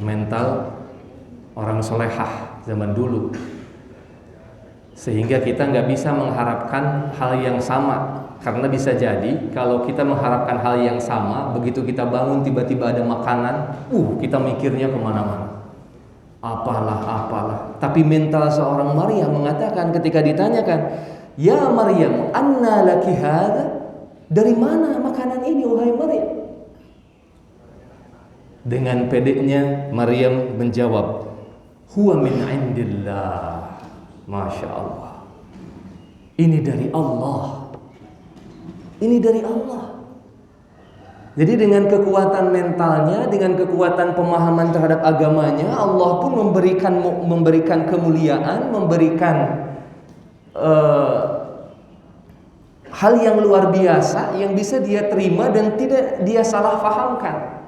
mental orang solehah zaman dulu, sehingga kita nggak bisa mengharapkan hal yang sama. Karena bisa jadi kalau kita mengharapkan hal yang sama, begitu kita bangun tiba-tiba ada makanan, kita mikirnya kemana-mana, apalah. Tapi mental seorang Maryam mengatakan ketika ditanyakan, ya Maryam, anna laki hadza, dari mana makanan ini wahai Maryam? Dengan pedenya Maryam menjawab, huwa min indillah. Masya Allah, ini dari Allah. Ini dari Allah. Jadi dengan kekuatan mentalnya, dengan kekuatan pemahaman terhadap agamanya, Allah pun memberikan kemuliaan, memberikan hal yang luar biasa yang bisa dia terima dan tidak dia salah fahamkan.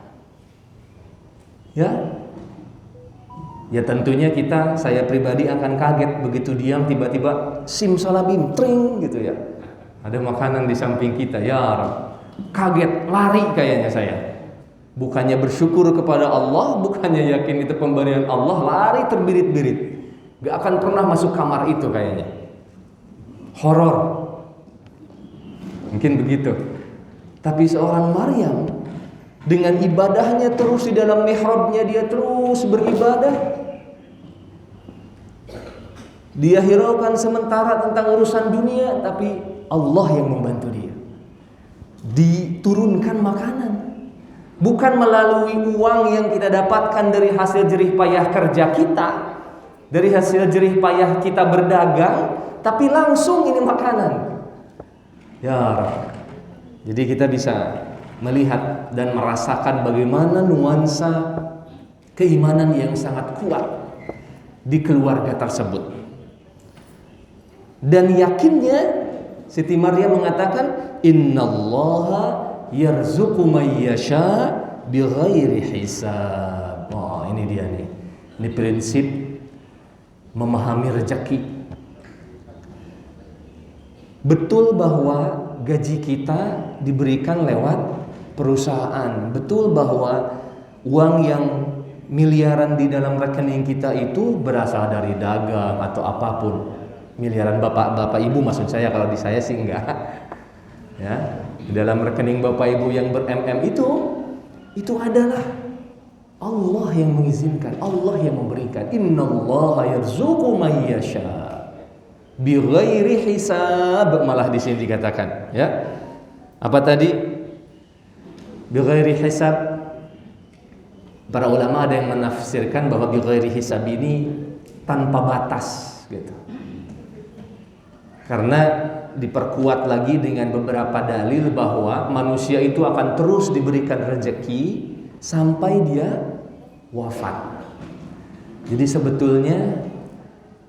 Ya tentunya saya pribadi akan kaget begitu diam tiba-tiba simsalabim tring gitu ya. Ada makanan di samping kita, ya Rabb. Kaget, lari kayaknya saya. Bukannya bersyukur kepada Allah, bukannya yakin itu pemberian Allah, lari terbirit-birit. Gak akan pernah masuk kamar itu kayaknya. Horor. Mungkin begitu. Tapi seorang Maryam dengan ibadahnya terus di dalam mihrabnya, dia terus beribadah. Dia hiraukan sementara tentang urusan dunia, tapi Allah yang membantu dia. Diturunkan makanan, bukan melalui uang yang kita dapatkan dari hasil jerih payah kerja kita, dari hasil jerih payah kita berdagang, tapi langsung ini makanan. Ya Rabb. Jadi kita bisa melihat dan merasakan bagaimana nuansa keimanan yang sangat kuat di keluarga tersebut. Dan yakinnya Siti Maryam mengatakan, innallaha yarzuqu may yasha bighairi hisab. Ini dia nih. Ini prinsip memahami rezeki. Betul bahwa gaji kita diberikan lewat perusahaan. Betul bahwa uang yang miliaran di dalam rekening kita itu berasal dari dagang atau apapun. Miliaran bapak ibu maksud saya, kalau di saya sih enggak. Ya, di dalam rekening bapak ibu yang ber-MM itu adalah Allah yang mengizinkan, Allah yang memberikan. Innallaha yarzuqu may yasha bighairi hisab, malah di sini dikatakan, ya. Apa tadi? Bighairi hisab. Para ulama ada yang menafsirkan bahwa bighairi hisab ini tanpa batas gitu. Karena diperkuat lagi dengan beberapa dalil bahwa manusia itu akan terus diberikan rezeki sampai dia wafat. Jadi sebetulnya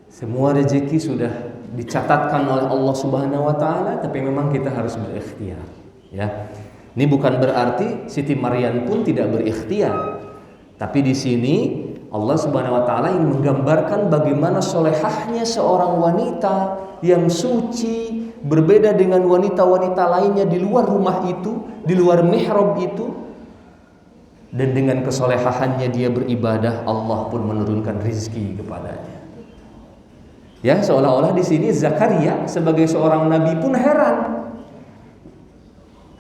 semua rezeki sudah dicatatkan oleh Allah Subhanahu wa taala, tapi memang kita harus berikhtiar, ya. Ini bukan berarti Siti Maryam pun tidak berikhtiar. Tapi di sini Allah Subhanahu wa taala ingin menggambarkan bagaimana solehahnya seorang wanita yang suci, berbeda dengan wanita-wanita lainnya di luar rumah itu, di luar mihrab itu. Dan dengan kesolehahannya dia beribadah, Allah pun menurunkan rizki kepadanya. Ya, seolah-olah di sini Zakaria sebagai seorang nabi pun heran.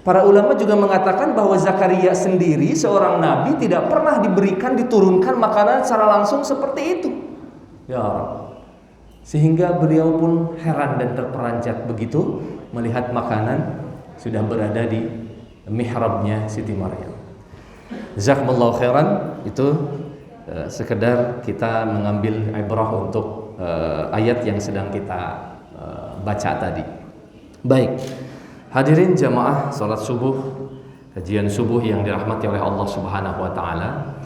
Para ulama juga mengatakan bahwa Zakaria sendiri seorang nabi tidak pernah diturunkan makanan secara langsung seperti itu. Ya Allah. Sehingga beliau pun heran dan terperanjat begitu melihat makanan sudah berada di mihrabnya Siti Maryam. Jazakumullahu khairan. Itu sekedar kita mengambil ibrah untuk ayat yang sedang kita baca tadi. Baik, hadirin jamaah salat subuh, kajian subuh yang dirahmati oleh Allah Subhanahu wa taala.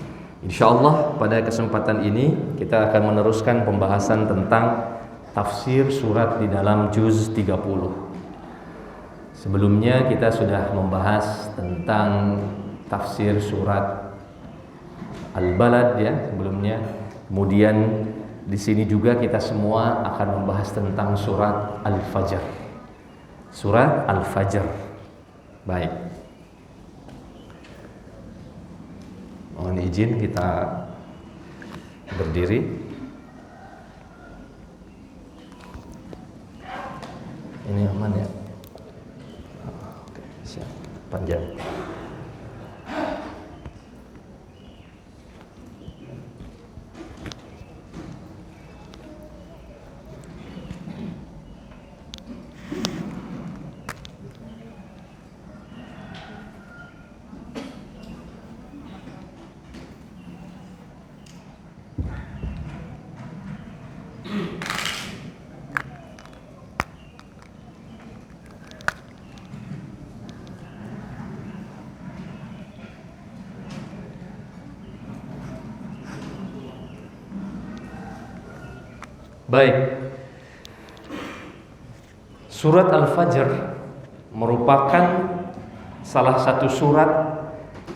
Insyaallah pada kesempatan ini kita akan meneruskan pembahasan tentang tafsir surat di dalam juz 30. Sebelumnya kita sudah membahas tentang tafsir surat Al-Balad, ya, sebelumnya. Kemudian di sini juga kita semua akan membahas tentang surat Al-Fajr. Surat Al-Fajr. Baik. Mohon izin kita Berdiri. Ini aman ya? Oke, siap. Panjang. Baik. Surat Al-Fajr merupakan salah satu surat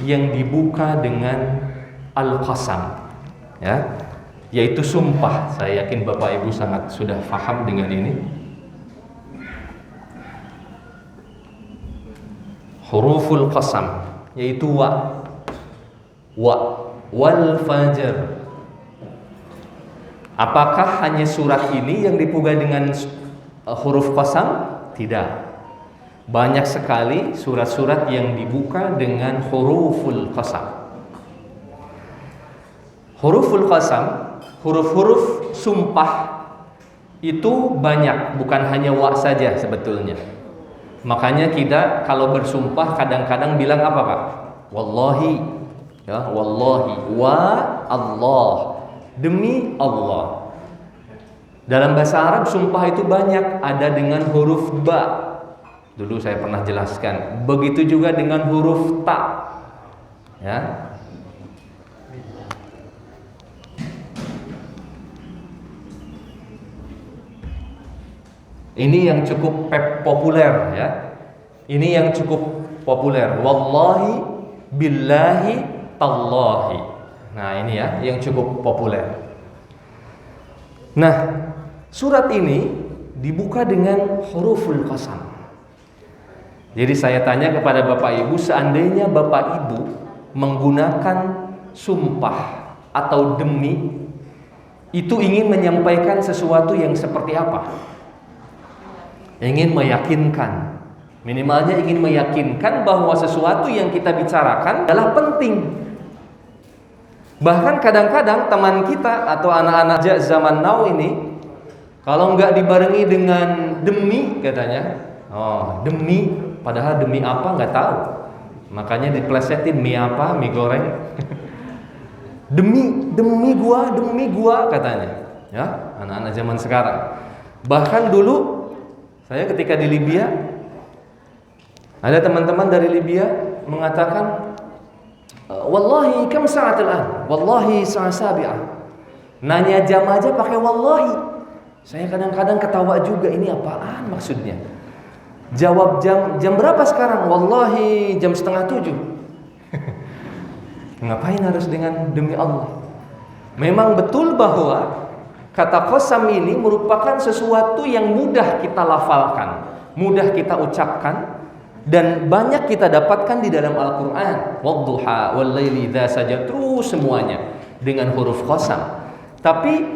yang dibuka dengan Al-Qasam, ya, yaitu sumpah. Saya yakin Bapak Ibu sangat sudah paham dengan ini. Huruful qasam, yaitu wa, wal fajr. Apakah hanya surat ini yang dibuka dengan huruf qasam? Tidak. Banyak sekali surat-surat yang dibuka dengan huruful qasam. Huruful qasam, huruf-huruf sumpah itu banyak, bukan hanya wa saja sebetulnya. Makanya kita kalau bersumpah kadang-kadang bilang apa, Pak? Wallahi, ya, wallahi, wa Allah, demi Allah. Dalam bahasa Arab sumpah itu banyak, ada dengan huruf ba. Dulu saya pernah jelaskan. Begitu juga dengan huruf ta. Ya. Ini yang cukup populer, ya. Ini yang cukup populer. Wallahi, billahi, tallahi. Nah, ini ya yang cukup populer. Nah, surat ini dibuka dengan huruful qasam. Jadi saya tanya kepada Bapak Ibu, seandainya Bapak Ibu menggunakan sumpah atau demi, itu ingin menyampaikan sesuatu yang seperti apa? Ingin meyakinkan, minimalnya ingin meyakinkan bahwa sesuatu yang kita bicarakan adalah penting. Bahkan kadang-kadang teman kita atau anak-anak zaman now ini, kalau nggak dibarengi dengan demi, katanya, oh demi, padahal demi apa nggak tahu. Makanya diplesetin mie apa, mie goreng. demi gua katanya, ya, anak-anak zaman sekarang. Bahkan dulu saya ketika di Libya, ada teman-teman dari Libya mengatakan, wallahi kam sa'at al-an, wallahi sa'a sabi'ah. Nanya jam aja pakai wallahi. Saya kadang-kadang ketawa juga, ini apaan maksudnya? Jawab jam berapa sekarang? Wallahi jam 6:30. Ngapain harus dengan demi Allah? Memang betul bahwa kata qasam ini merupakan sesuatu yang mudah kita lafalkan, mudah kita ucapkan, dan banyak kita dapatkan di dalam Al-Quran. Wadduha wal laili idza saja, terus semuanya dengan huruf qasam. Tapi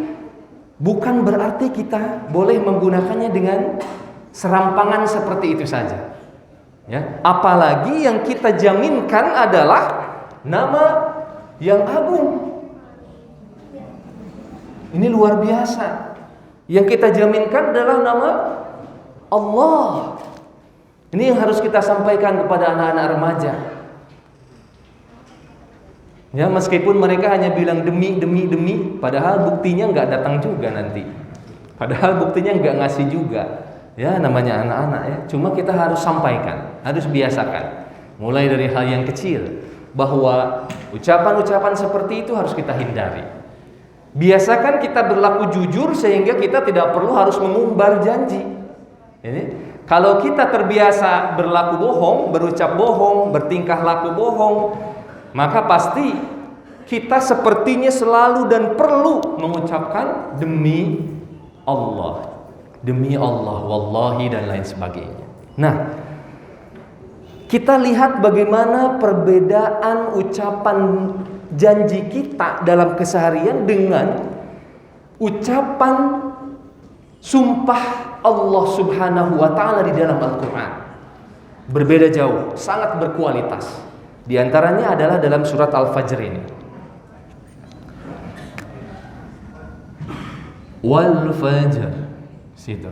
bukan berarti kita boleh menggunakannya dengan serampangan seperti itu saja, ya. Apalagi yang kita jaminkan adalah nama yang agung. Ini luar biasa. Yang kita jaminkan adalah nama Allah. Ini yang harus kita sampaikan kepada anak-anak remaja. Ya, meskipun mereka hanya bilang demi, padahal buktinya nggak datang juga nanti. Padahal buktinya nggak ngasih juga. Ya, namanya anak-anak ya. Cuma kita harus sampaikan, harus biasakan. Mulai dari hal yang kecil, bahwa ucapan-ucapan seperti itu harus kita hindari. Biasakan kita berlaku jujur sehingga kita tidak perlu harus mengumbar janji. Ini kalau kita terbiasa berlaku bohong, berucap bohong, bertingkah laku bohong, maka pasti kita sepertinya selalu dan perlu mengucapkan demi Allah, wallahi dan lain sebagainya. Nah, kita lihat bagaimana perbedaan ucapan janji kita dalam keseharian dengan ucapan sumpah Allah Subhanahu wa taala di dalam Al-Qur'an. Berbeda jauh, sangat berkualitas. Di antaranya adalah dalam surat Al-Fajr ini. Wal fajr. Situ.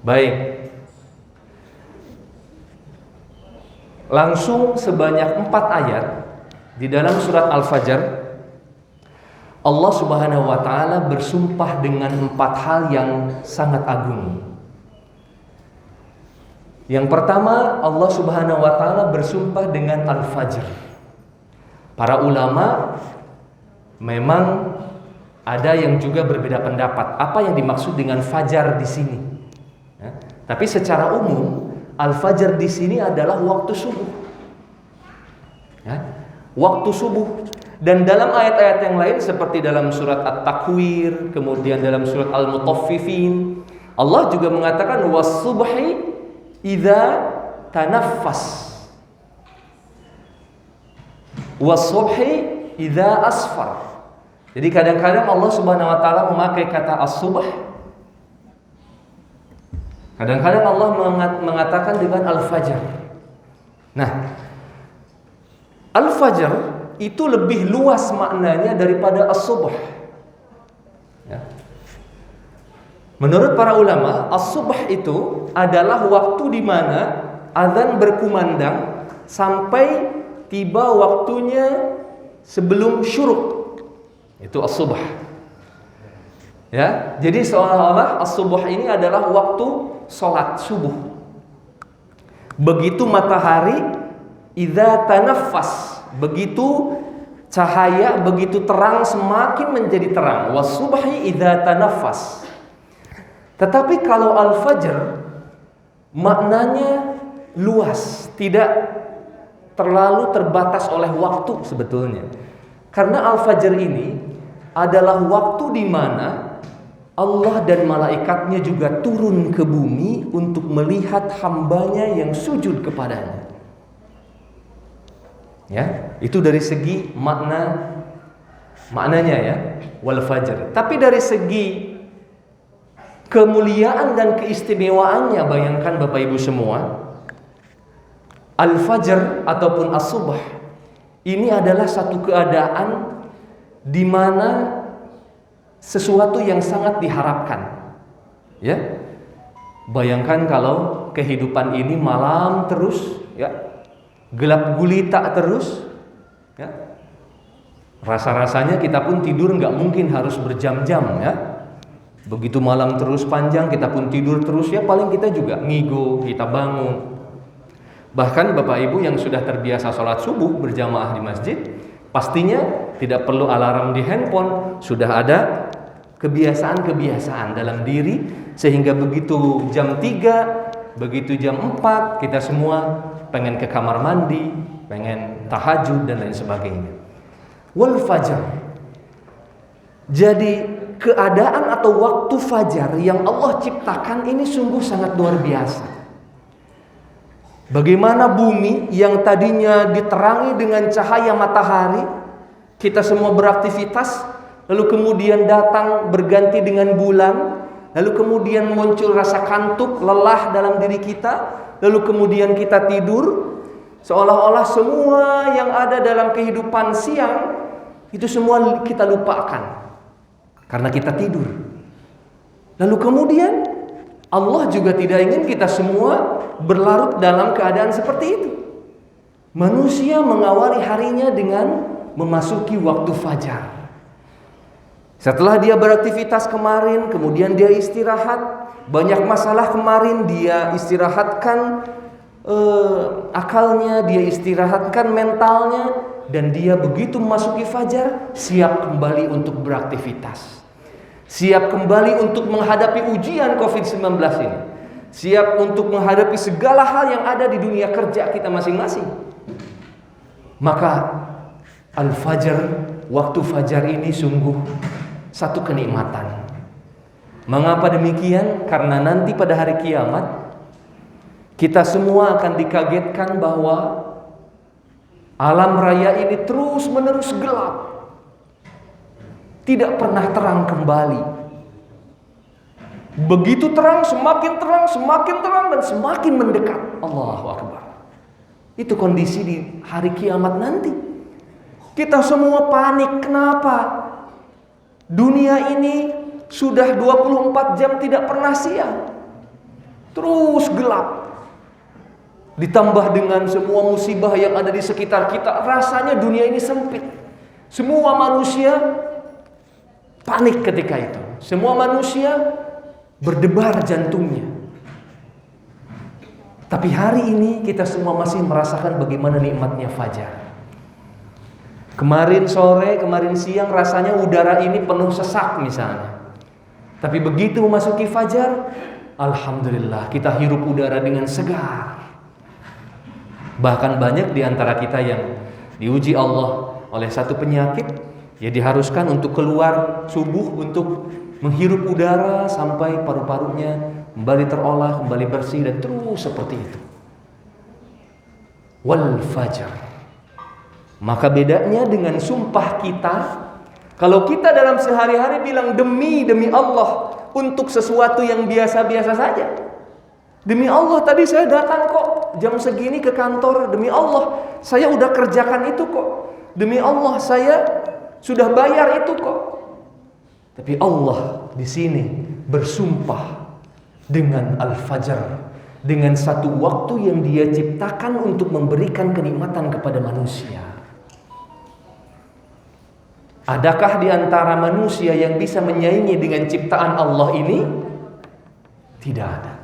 Baik. Langsung sebanyak 4 ayat di dalam surat Al-Fajr, Allah Subhanahu wa taala bersumpah dengan 4 hal yang sangat agung. Yang pertama, Allah Subhanahu wa taala bersumpah dengan Al-Fajr. Para ulama memang ada yang juga berbeda pendapat apa yang dimaksud dengan fajar di sini. Tapi secara umum Al-Fajr di sini adalah waktu subuh. Waktu subuh. Dan dalam ayat-ayat yang lain seperti dalam surat At-Takwir, kemudian dalam surat Al-Mutaffifin, Allah juga mengatakan was-subhi idza tanaffas. Was-subhi idza asfar. Jadi kadang-kadang Allah Subhanahu wa taala memakai kata as-subh. Kadang-kadang Allah mengatakan dengan Al-Fajr. Nah, Al-Fajr itu lebih luas maknanya daripada As-Subh. Ya. Menurut para ulama, As-Subh itu adalah waktu di mana azan berkumandang sampai tiba waktunya sebelum syuruk. Itu As-Subh. Ya, jadi seolah-olah As-Subh ini adalah waktu sholat subuh. Begitu matahari idza tanaffas, begitu cahaya, begitu terang semakin menjadi terang. Was-subhi idza tanaffas. Tetapi kalau Al-Fajr maknanya luas, tidak terlalu terbatas oleh waktu sebetulnya. Karena Al-Fajr ini adalah waktu di mana Allah dan malaikatnya juga turun ke bumi untuk melihat hambanya yang sujud kepadanya. Ya, itu dari segi maknanya ya, wal fajr. Tapi dari segi kemuliaan dan keistimewaannya, bayangkan Bapak Ibu semua, Al-Fajr ataupun As-Subh ini adalah satu keadaan di mana sesuatu yang sangat diharapkan. Ya. Bayangkan kalau kehidupan ini malam terus, ya. Gelap gulita terus, ya. Rasa-rasanya kita pun tidur nggak mungkin harus berjam-jam, ya. Begitu malam terus panjang, kita pun tidur terus, ya paling kita juga ngigo, kita bangun. Bahkan Bapak Ibu yang sudah terbiasa sholat subuh berjamaah di masjid, pastinya tidak perlu alarm di handphone, sudah ada kebiasaan-kebiasaan dalam diri, sehingga begitu jam 3, begitu jam 4, kita semua pengen ke kamar mandi, pengen tahajud dan lain sebagainya. Wal fajar. Jadi keadaan atau waktu fajar yang Allah ciptakan ini sungguh sangat luar biasa. Bagaimana bumi yang tadinya diterangi dengan cahaya matahari, kita semua beraktivitas, lalu kemudian datang berganti dengan bulan, lalu kemudian muncul rasa kantuk, lelah dalam diri kita, lalu kemudian kita tidur, seolah-olah semua yang ada dalam kehidupan siang itu semua kita lupakan karena kita tidur. Lalu kemudian Allah juga tidak ingin kita semua berlarut dalam keadaan seperti itu. Manusia mengawali harinya dengan memasuki waktu fajar. Setelah dia beraktivitas kemarin, kemudian dia istirahat, banyak masalah kemarin dia istirahatkan, akalnya, dia istirahatkan mentalnya, dan dia begitu memasuki fajar siap kembali untuk beraktivitas, siap kembali untuk menghadapi ujian COVID-19 ini, siap untuk menghadapi segala hal yang ada di dunia kerja kita masing-masing. Maka al-fajr, waktu fajar ini sungguh satu kenikmatan. Mengapa demikian? Karena nanti pada hari kiamat kita semua akan dikagetkan bahwa alam raya ini terus menerus gelap, tidak pernah terang kembali. Begitu terang, semakin terang dan semakin mendekat. Allahu Akbar. Itu kondisi di hari kiamat nanti. Kita semua panik. Kenapa? Dunia ini sudah 24 jam tidak pernah siang, terus gelap. Ditambah dengan semua musibah yang ada di sekitar kita, rasanya dunia ini sempit. Semua manusia panik ketika itu. Semua manusia berdebar jantungnya. Tapi hari ini kita semua masih merasakan bagaimana nikmatnya fajar. Kemarin sore, kemarin siang rasanya udara ini penuh sesak misalnya. Tapi begitu memasuki fajar, alhamdulillah kita hirup udara dengan segar. Bahkan banyak di antara kita yang diuji Allah oleh satu penyakit, ya diharuskan untuk keluar subuh untuk menghirup udara sampai paru-parunya kembali terolah, kembali bersih, dan terus seperti itu. Wal fajar. Maka bedanya dengan sumpah kita, kalau kita dalam sehari-hari bilang demi Allah untuk sesuatu yang biasa-biasa saja. Demi Allah tadi saya datang kok jam segini ke kantor. Demi Allah saya udah kerjakan itu kok. Demi Allah saya sudah bayar itu kok. Tapi Allah di sini bersumpah dengan al-fajr, dengan satu waktu yang Dia ciptakan untuk memberikan kenikmatan kepada manusia. Adakah di antara manusia yang bisa menyaingi dengan ciptaan Allah ini? Tidak ada.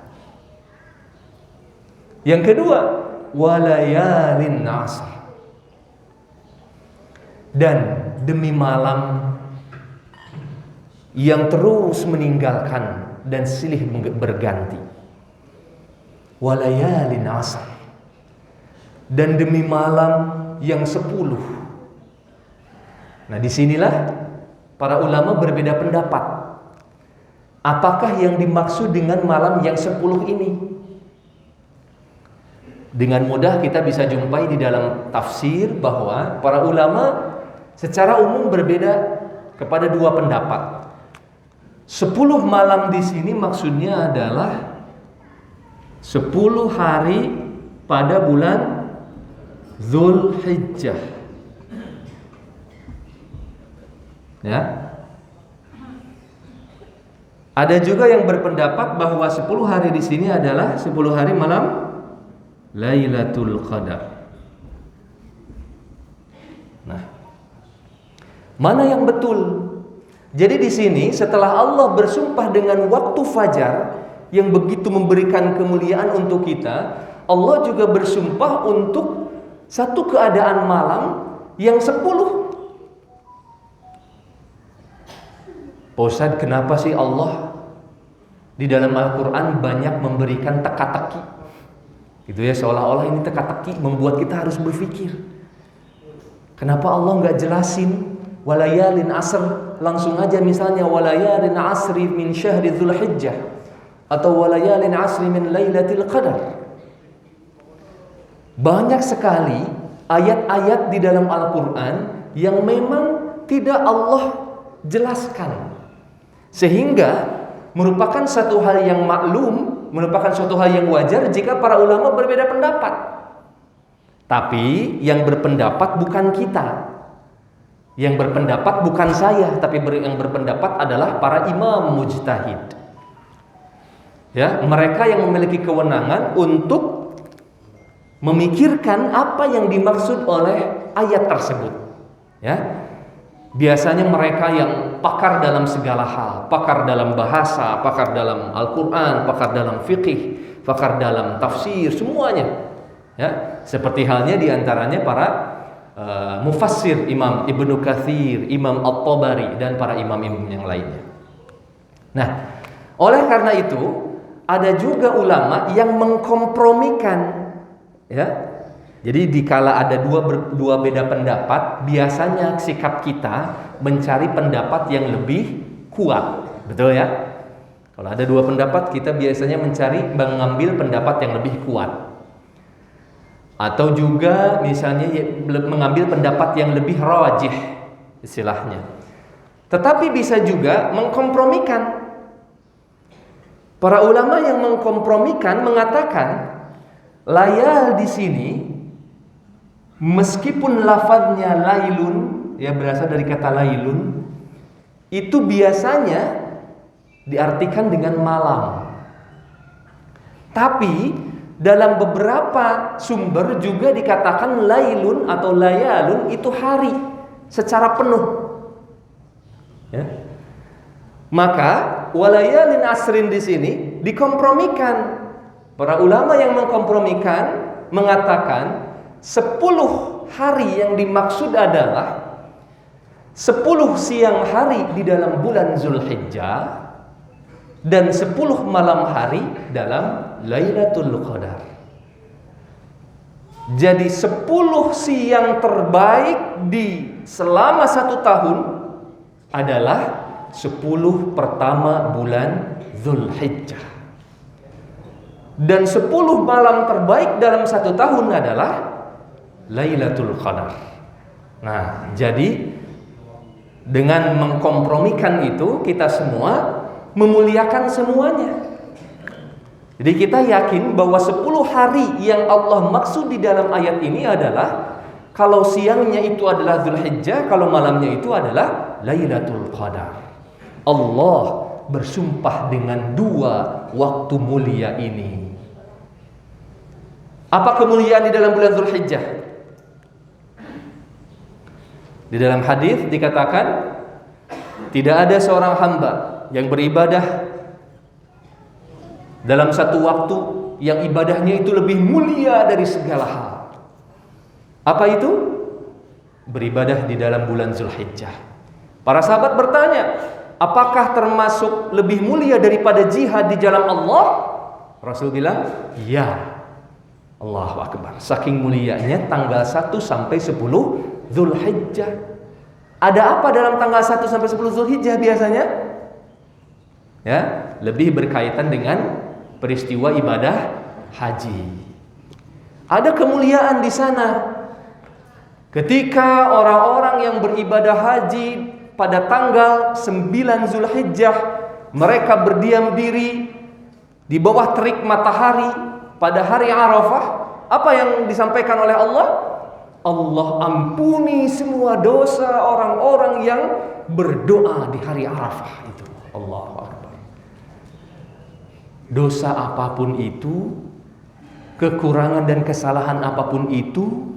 Yang kedua, walayalin asr. Dan demi malam yang terus meninggalkan dan silih berganti. Walayalin asr. Dan demi malam yang 10. Nah, disinilah para ulama berbeda pendapat. Apakah yang dimaksud dengan malam yang 10 ini? Dengan mudah kita bisa jumpai di dalam tafsir bahwa para ulama secara umum berbeda kepada dua pendapat. 10 malam di sini maksudnya adalah 10 hari pada bulan Zulhijjah. Ya. Ada juga yang berpendapat bahwa 10 hari di sini adalah 10 hari malam Lailatul Qadar. Nah, mana yang betul? Jadi di sini setelah Allah bersumpah dengan waktu fajar yang begitu memberikan kemuliaan untuk kita, Allah juga bersumpah untuk satu keadaan malam yang 10. Pak Ustadz, kenapa sih Allah di dalam Al-Quran banyak memberikan teka-teki? Gitu ya, seolah-olah ini teka-teki membuat kita harus berpikir. Kenapa Allah nggak jelasin walayalin asr, langsung aja misalnya walayalin asri min syahri Dzulhijjah atau walayalin asri min lailatul qadar. Banyak sekali ayat-ayat di dalam Al-Quran yang memang tidak Allah jelaskan, sehingga merupakan satu hal yang maklum, merupakan suatu hal yang wajar jika para ulama berbeda pendapat. Tapi yang berpendapat bukan kita, yang berpendapat bukan saya, tapi yang berpendapat adalah para imam mujtahid. Ya, mereka yang memiliki kewenangan untuk memikirkan apa yang dimaksud oleh ayat tersebut. Ya, biasanya mereka yang pakar dalam segala hal, pakar dalam bahasa, pakar dalam Al-Quran, pakar dalam fikih, pakar dalam tafsir, semuanya. Ya, seperti halnya diantaranya para mufassir, Imam Ibnu Katsir, Imam At-Tabari, dan para imam-imam yang lainnya. Nah, oleh karena itu ada juga ulama yang mengkompromikan, ya. Jadi dikala ada dua beda pendapat, biasanya sikap kita mencari pendapat yang lebih kuat, betul ya? Kalau ada dua pendapat, kita biasanya mengambil pendapat yang lebih kuat. Atau juga misalnya mengambil pendapat yang lebih rajih istilahnya. Tetapi bisa juga mengkompromikan. Para ulama yang mengkompromikan mengatakan layal di sini meskipun lafadznya lailun, ya berasal dari kata lailun, itu biasanya diartikan dengan malam. Tapi dalam beberapa sumber juga dikatakan lailun atau layalun itu hari secara penuh. Ya. Maka walayalin asrin di sini dikompromikan. Para ulama yang mengkompromikan mengatakan 10 hari yang dimaksud adalah 10 siang hari di dalam bulan Zulhijjah dan 10 malam hari dalam Lailatul Qadar. Jadi 10 siang terbaik di selama 1 tahun adalah 10 pertama bulan Zulhijjah. Dan 10 malam terbaik dalam 1 tahun adalah Lailatul Qadar. Nah, jadi dengan mengkompromikan itu kita semua memuliakan semuanya. Jadi kita yakin bahwa 10 hari yang Allah maksud di dalam ayat ini adalah kalau siangnya itu adalah Zulhijjah, kalau malamnya itu adalah Lailatul Qadar. Allah bersumpah dengan 2 waktu mulia ini. Apa kemuliaan di dalam bulan Zulhijjah? Di dalam hadis dikatakan tidak ada seorang hamba yang beribadah dalam satu waktu yang ibadahnya itu lebih mulia dari segala hal. Apa itu? Beribadah di dalam bulan Zulhijjah. Para sahabat bertanya, apakah termasuk lebih mulia daripada jihad di jalan Allah? Rasul bilang, ya. Allahu Akbar. Saking mulianya tanggal 1 sampai 10 Zulhijjah. Ada apa dalam tanggal 1 sampai 10 Zulhijjah biasanya? Ya, lebih berkaitan dengan peristiwa ibadah haji. Ada kemuliaan di sana. Ketika orang-orang yang beribadah haji pada tanggal 9 Zulhijjah, mereka berdiam diri di bawah terik matahari pada hari Arafah, apa yang disampaikan oleh Allah? Allah ampuni semua dosa orang-orang yang berdoa di hari Arafah itu. Allahu Akbar. Dosa apapun itu, kekurangan dan kesalahan apapun itu,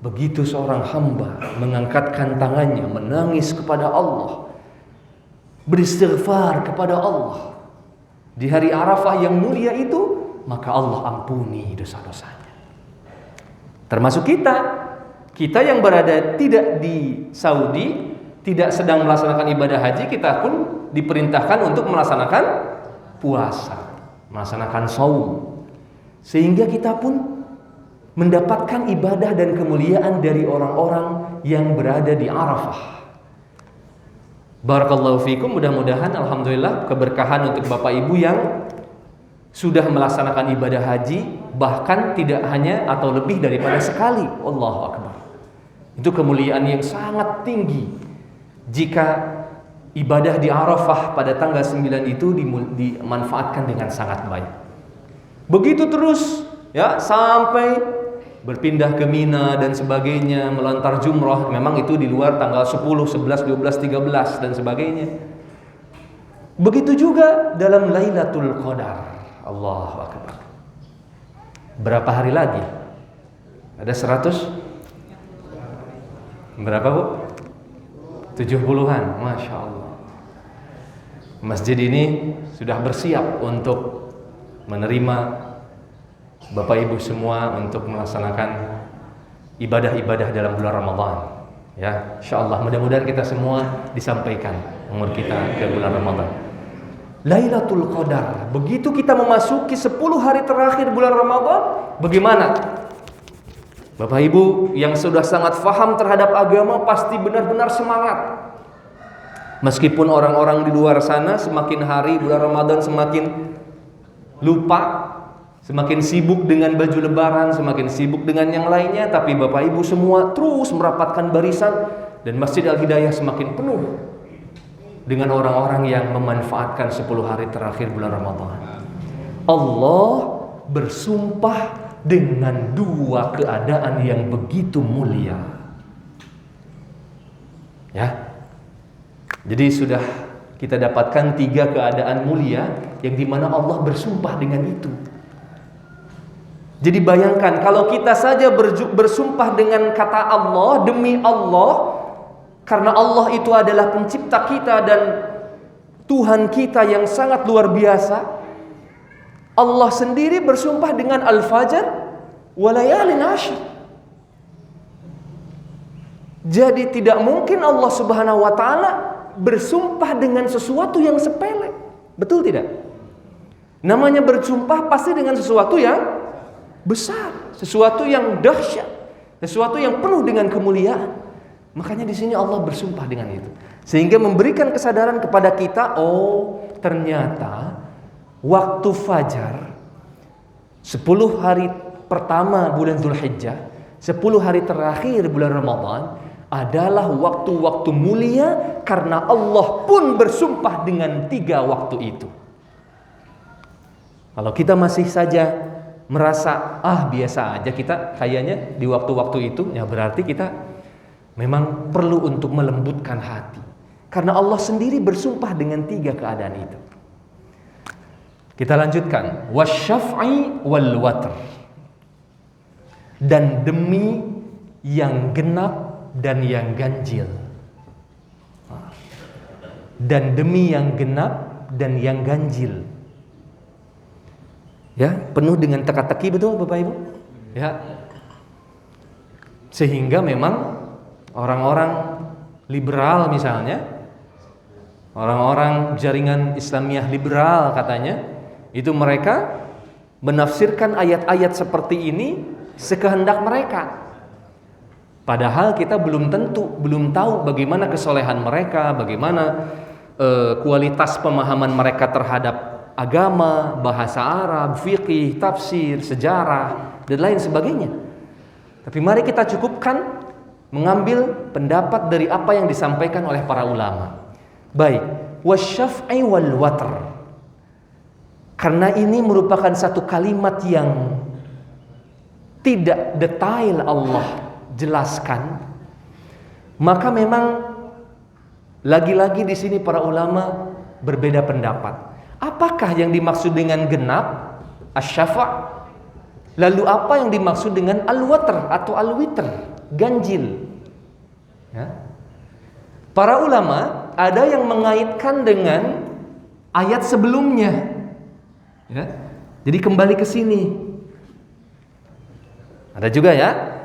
begitu seorang hamba mengangkatkan tangannya, menangis kepada Allah, beristighfar kepada Allah di hari Arafah yang mulia itu, maka Allah ampuni dosa-dosanya. Termasuk kita yang berada tidak di Saudi, tidak sedang melaksanakan ibadah haji, kita pun diperintahkan untuk melaksanakan puasa, melaksanakan saum, sehingga kita pun mendapatkan ibadah dan kemuliaan dari orang-orang yang berada di Arafah. Barakallahu fikum. Mudah-mudahan alhamdulillah keberkahan untuk Bapak Ibu yang sudah melaksanakan ibadah haji, bahkan tidak hanya atau lebih daripada sekali. Allahu Akbar. Itu kemuliaan yang sangat tinggi jika ibadah di Arafah pada tanggal 9 itu dimanfaatkan dengan sangat baik. Begitu terus ya sampai berpindah ke Mina dan sebagainya, melontar jumrah. Memang itu di luar tanggal 10, 11, 12, 13 dan sebagainya. Begitu juga dalam Lailatul Qadar. Allahu Akbar. Berapa hari lagi? Ada 100? Berapa, Bu? 70-an. Masya Allah. Masjid ini sudah bersiap untuk menerima Bapak Ibu semua untuk melaksanakan ibadah-ibadah dalam bulan Ramadan. Ya, insyaallah mudah-mudahan kita semua disampaikan umur kita ke bulan Ramadan. Lailatul Qadar. Begitu kita memasuki 10 hari terakhir bulan Ramadan, bagaimana? Bapak Ibu yang sudah sangat faham terhadap agama pasti benar-benar semangat. Meskipun orang-orang di luar sana semakin hari bulan Ramadan semakin lupa, semakin sibuk dengan baju lebaran, semakin sibuk dengan yang lainnya, tapi Bapak Ibu semua terus merapatkan barisan dan Masjid Al-Hidayah semakin penuh dengan orang-orang yang memanfaatkan 10 hari terakhir bulan Ramadan. Allah bersumpah dengan dua keadaan yang begitu mulia. Ya. Jadi sudah kita dapatkan 3 keadaan mulia yang dimana Allah bersumpah dengan itu. Jadi bayangkan kalau kita saja bersumpah dengan kata Allah, demi Allah, karena Allah itu adalah pencipta kita dan Tuhan kita yang sangat luar biasa. Allah sendiri bersumpah dengan Al-Fajr wa layalin ashr. Jadi tidak mungkin Allah Subhanahu wa taala bersumpah dengan sesuatu yang sepele. Betul tidak? Namanya bersumpah pasti dengan sesuatu yang besar, sesuatu yang dahsyat, sesuatu yang penuh dengan kemuliaan. Makanya di sini Allah bersumpah dengan itu, sehingga memberikan kesadaran kepada kita, oh ternyata waktu fajar 10 hari pertama bulan Dzulhijjah, 10 hari terakhir bulan Ramadan adalah waktu-waktu mulia karena Allah pun bersumpah dengan 3 waktu itu. Kalau kita masih saja merasa biasa aja kita kayaknya di waktu-waktu itu, ya berarti kita memang perlu untuk melembutkan hati. Karena Allah sendiri bersumpah dengan 3 keadaan itu. Kita lanjutkan, wasyaf'i wal watr. Dan demi yang genap dan yang ganjil. Dan demi yang genap dan yang ganjil. Ya, penuh dengan teka-teki, betul Bapak Ibu? Ya. Sehingga memang orang-orang liberal misalnya, orang-orang jaringan Islamiyah liberal katanya, itu mereka menafsirkan ayat-ayat seperti ini sekehendak mereka. Padahal kita belum tahu bagaimana kesolehan mereka, bagaimana kualitas pemahaman mereka terhadap agama, bahasa Arab, fikih, tafsir, sejarah, dan lain sebagainya. Tapi mari kita cukupkan mengambil pendapat dari apa yang disampaikan oleh para ulama. Baik, wasyaf'i wal watr. Karena ini merupakan satu kalimat yang tidak detail Allah jelaskan, maka memang lagi-lagi di sini para ulama berbeda pendapat. Apakah yang dimaksud dengan genap, asy-syafa'? Lalu apa yang dimaksud dengan al-watr atau al-witr, ganjil? Ya. Para ulama ada yang mengaitkan dengan ayat sebelumnya. Ya. Jadi kembali ke sini. Ada juga ya.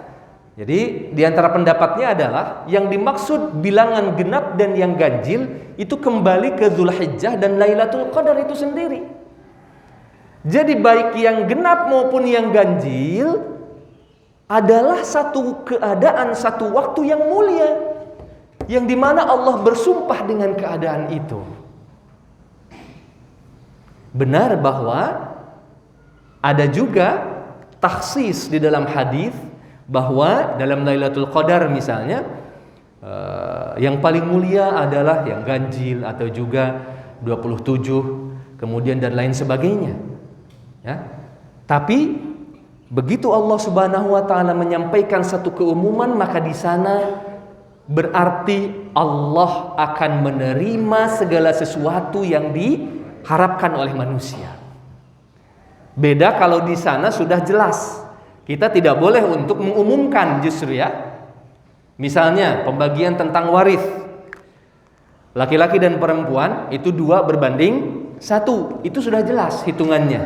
Jadi di antara pendapatnya adalah yang dimaksud bilangan genap dan yang ganjil itu kembali ke Dzulhijjah dan Lailatul Qadar itu sendiri. Jadi baik yang genap maupun yang ganjil adalah satu keadaan, satu waktu yang mulia, yang dimana Allah bersumpah dengan keadaan itu. Benar bahwa ada juga takhsis di dalam hadis bahwa dalam Lailatul Qadar misalnya yang paling mulia adalah yang ganjil atau juga 27 kemudian dan lain sebagainya. Ya. Tapi begitu Allah Subhanahu wa taala menyampaikan satu keumuman, maka di sana berarti Allah akan menerima segala sesuatu yang diharapkan oleh manusia. Beda kalau di sana sudah jelas. Kita tidak boleh untuk mengumumkan justru ya. Misalnya pembagian tentang waris. Laki-laki dan perempuan itu 2 berbanding 1. Itu sudah jelas hitungannya.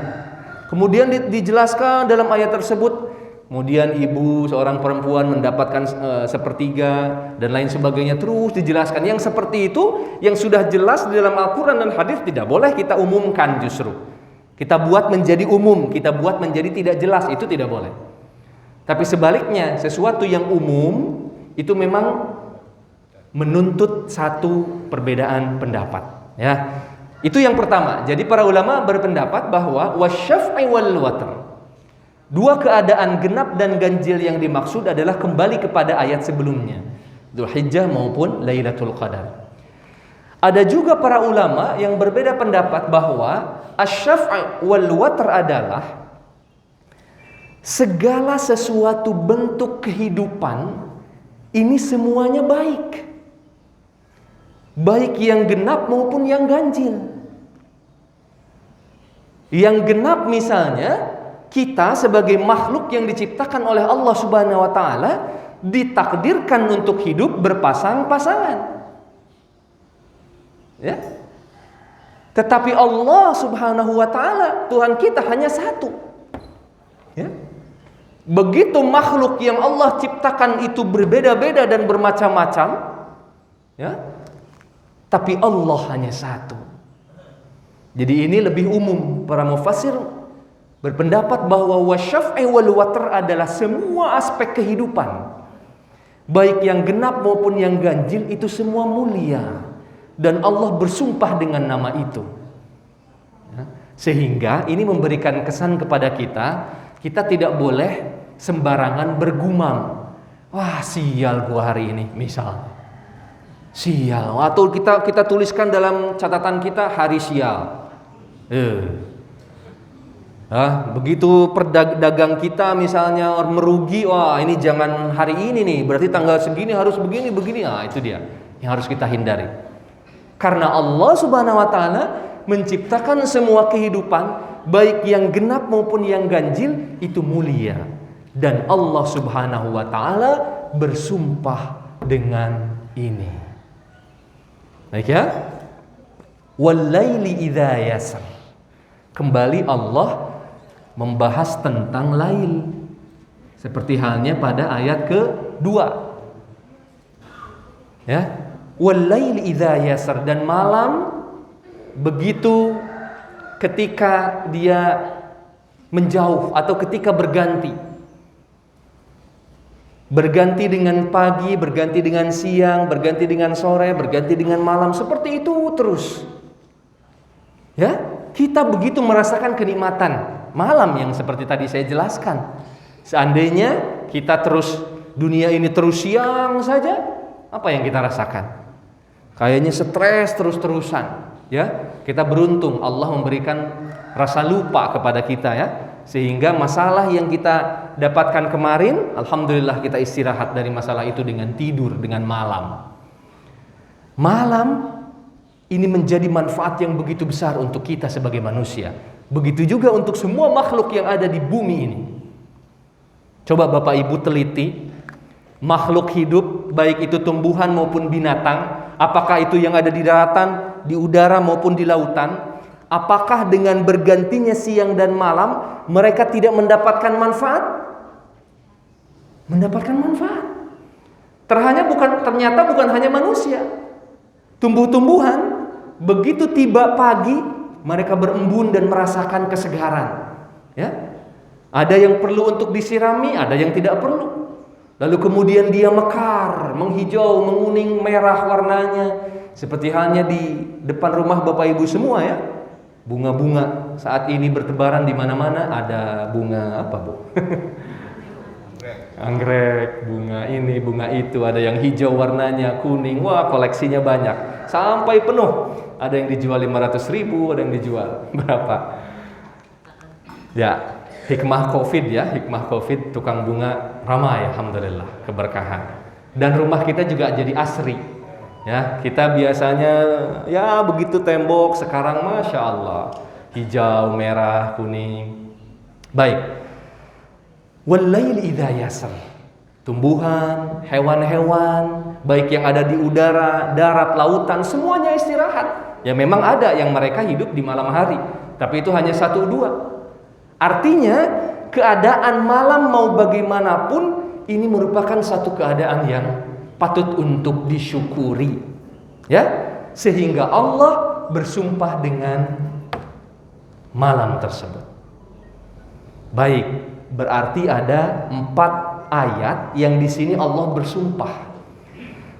Kemudian dijelaskan dalam ayat tersebut, kemudian ibu seorang perempuan mendapatkan sepertiga dan lain sebagainya, terus dijelaskan. Yang seperti itu yang sudah jelas di dalam Al-Quran dan hadis tidak boleh kita umumkan, justru kita buat menjadi umum, kita buat menjadi tidak jelas, itu tidak boleh. Tapi sebaliknya, sesuatu yang umum itu memang menuntut satu perbedaan pendapat, ya. Itu yang pertama. Jadi para ulama berpendapat bahwa wasyaf'i wal watr, dua keadaan genap dan ganjil yang dimaksud adalah kembali kepada ayat sebelumnya, Dzulhijjah maupun Lailatul Qadar. Ada juga para ulama yang berbeda pendapat bahwa asy-syaf'i wal watr adalah segala sesuatu bentuk kehidupan ini semuanya baik. Baik yang genap maupun yang ganjil. Yang genap misalnya, kita sebagai makhluk yang diciptakan oleh Allah Subhanahu wa taala ditakdirkan untuk hidup berpasang-pasangan. Ya. Tetapi Allah Subhanahu wa taala, Tuhan kita hanya satu. Ya. Begitu makhluk yang Allah ciptakan itu berbeda-beda dan bermacam-macam, ya. Tapi Allah hanya satu. Jadi ini lebih umum. Para mufassir berpendapat bahwa wasyaf'i wal watr adalah semua aspek kehidupan, baik yang genap maupun yang ganjil, itu semua mulia. Dan Allah bersumpah dengan nama itu. Sehingga ini memberikan kesan kepada kita, kita tidak boleh sembarangan bergumam. Wah, sial gua hari ini, misalnya. Sial, atau kita tuliskan dalam catatan kita hari sial. Begitu perdagang kita misalnya merugi, wah ini jangan hari ini nih, berarti tanggal segini harus begini. Itu dia yang harus kita hindari. Karena Allah Subhanahu wa taala menciptakan semua kehidupan, baik yang genap maupun yang ganjil, itu mulia. Dan Allah Subhanahu wa taala bersumpah dengan ini. Baik ya. Wal-laili idza yasr. Kembali Allah membahas tentang lail. Seperti halnya pada ayat ke-2. Ya. Wal-laili idza yasr, dan malam begitu ketika dia menjauh atau ketika berganti. Berganti dengan pagi, berganti dengan siang, berganti dengan sore, berganti dengan malam, seperti itu terus. Ya, kita begitu merasakan kenikmatan malam yang seperti tadi saya jelaskan. Seandainya kita terus, dunia ini terus siang saja, apa yang kita rasakan? Kayaknya stres terus-terusan. Ya, kita beruntung Allah memberikan rasa lupa kepada kita, ya. Sehingga masalah yang kita dapatkan kemarin, alhamdulillah kita istirahat dari masalah itu dengan tidur, dengan malam. Malam ini menjadi manfaat yang begitu besar untuk kita sebagai manusia. Begitu juga untuk semua makhluk yang ada di bumi ini. Coba Bapak Ibu teliti, makhluk hidup, baik itu tumbuhan maupun binatang, apakah itu yang ada di daratan, di udara maupun di lautan, apakah dengan bergantinya siang dan malam mereka tidak mendapatkan manfaat? Mendapatkan manfaat. Ternyata bukan hanya manusia. Tumbuh-tumbuhan begitu tiba pagi mereka berembun dan merasakan kesegaran. Ya. Ada yang perlu untuk disirami, ada yang tidak perlu. Lalu kemudian dia mekar, menghijau, menguning, merah warnanya, seperti halnya di depan rumah Bapak Ibu semua, ya. Bunga-bunga saat ini bertebaran di mana-mana. Ada bunga apa, Bu? Anggrek, bunga ini, bunga itu. Ada yang hijau warnanya, kuning. Wah, koleksinya banyak. Sampai penuh. Ada yang dijual 500.000, ada yang dijual berapa? Ya, hikmah Covid, ya. Hikmah Covid, tukang bunga ramai, alhamdulillah, keberkahan. Dan rumah kita juga jadi asri. Ya, kita biasanya ya begitu tembok, sekarang Masya Allah hijau, merah, kuning. Baik. Wal-laili idza yasr. Tumbuhan, hewan-hewan, baik yang ada di udara, darat, lautan, semuanya istirahat. Ya memang ada yang mereka hidup di malam hari, tapi itu hanya 1-2. Artinya keadaan malam mau bagaimanapun ini merupakan satu keadaan yang patut untuk disyukuri. Ya, sehingga Allah bersumpah dengan malam tersebut. Baik, berarti ada 4 ayat yang di sini Allah bersumpah.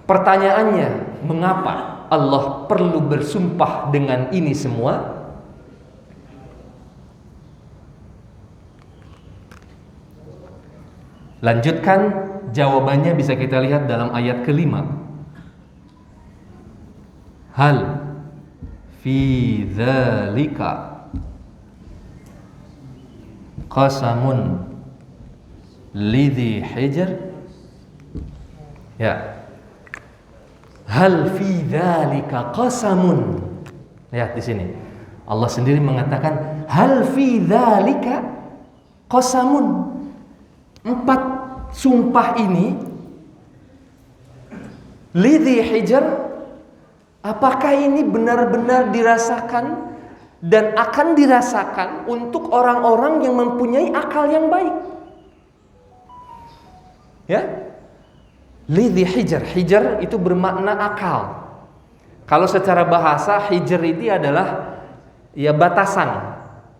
Pertanyaannya, mengapa Allah perlu bersumpah dengan ini semua? Lanjutkan, jawabannya bisa kita lihat dalam ayat kelima. Hal fi dzalika qasamun lidhi hijr. Ya. Hal fi dzalika qasamun. Lihat di sini. Allah sendiri mengatakan hal fi dzalika qasamun. 4 sumpah ini lidhi hijr, apakah ini benar-benar dirasakan dan akan dirasakan untuk orang-orang yang mempunyai akal yang baik? Ya, lidhi hijr, hijr itu bermakna akal. Kalau secara bahasa hijr ini adalah ya batasan,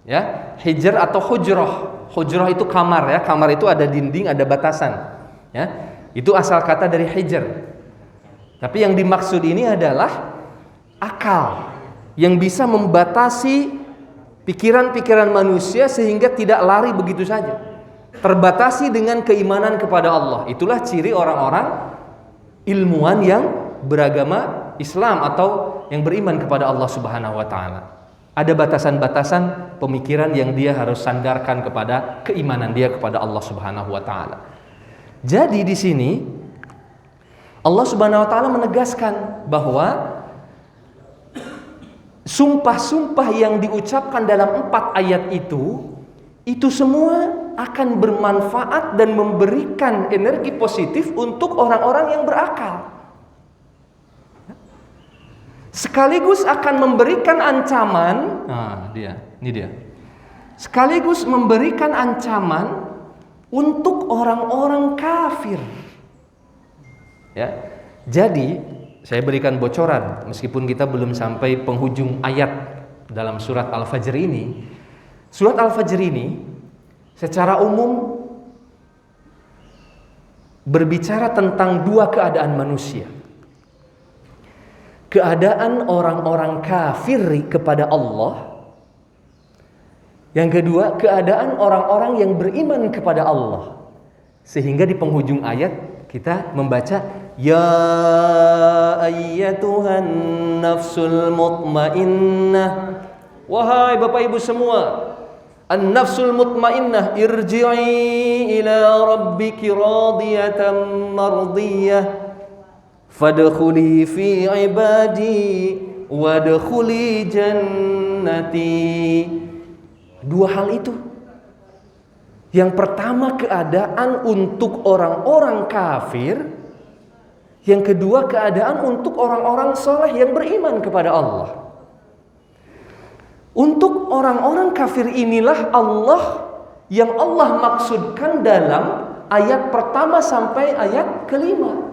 ya, hijr atau hujrah. Hujrah itu kamar, ya, kamar itu ada dinding, ada batasan, ya, itu asal kata dari hijr. Tapi yang dimaksud ini adalah akal yang bisa membatasi pikiran-pikiran manusia sehingga tidak lari begitu saja, terbatasi dengan keimanan kepada Allah. Itulah ciri orang-orang ilmuwan yang beragama Islam atau yang beriman kepada Allah Subhanahu wa taala. Ada batasan-batasan pemikiran yang dia harus sandarkan kepada keimanan dia kepada Allah Subhanahu wa taala. Jadi di sini Allah Subhanahu wa taala menegaskan bahwa sumpah-sumpah yang diucapkan dalam 4 ayat itu semua akan bermanfaat dan memberikan energi positif untuk orang-orang yang berakal. Sekaligus akan memberikan ancaman. Ini dia. Sekaligus memberikan ancaman untuk orang-orang kafir. Ya. Jadi, saya berikan bocoran meskipun kita belum sampai penghujung ayat dalam surat Al-Fajr ini. Surat Al-Fajr ini secara umum berbicara tentang 2 keadaan manusia. Keadaan orang-orang kafir kepada Allah. Yang kedua, keadaan orang-orang yang beriman kepada Allah. Sehingga di penghujung ayat kita membaca ya ayyatuhan nafsul mutmainnah. Wahai Bapak Ibu semua, an-nafsul mutmainnah irji'i ila rabbiki radiyatan mardiyah fadkhuli fi ibadi wadkhuli jannati. 2 hal itu. Yang pertama keadaan untuk orang-orang kafir, yang kedua keadaan untuk orang-orang soleh yang beriman kepada Allah. Untuk orang-orang kafir inilah yang Allah maksudkan dalam ayat pertama sampai ayat kelima.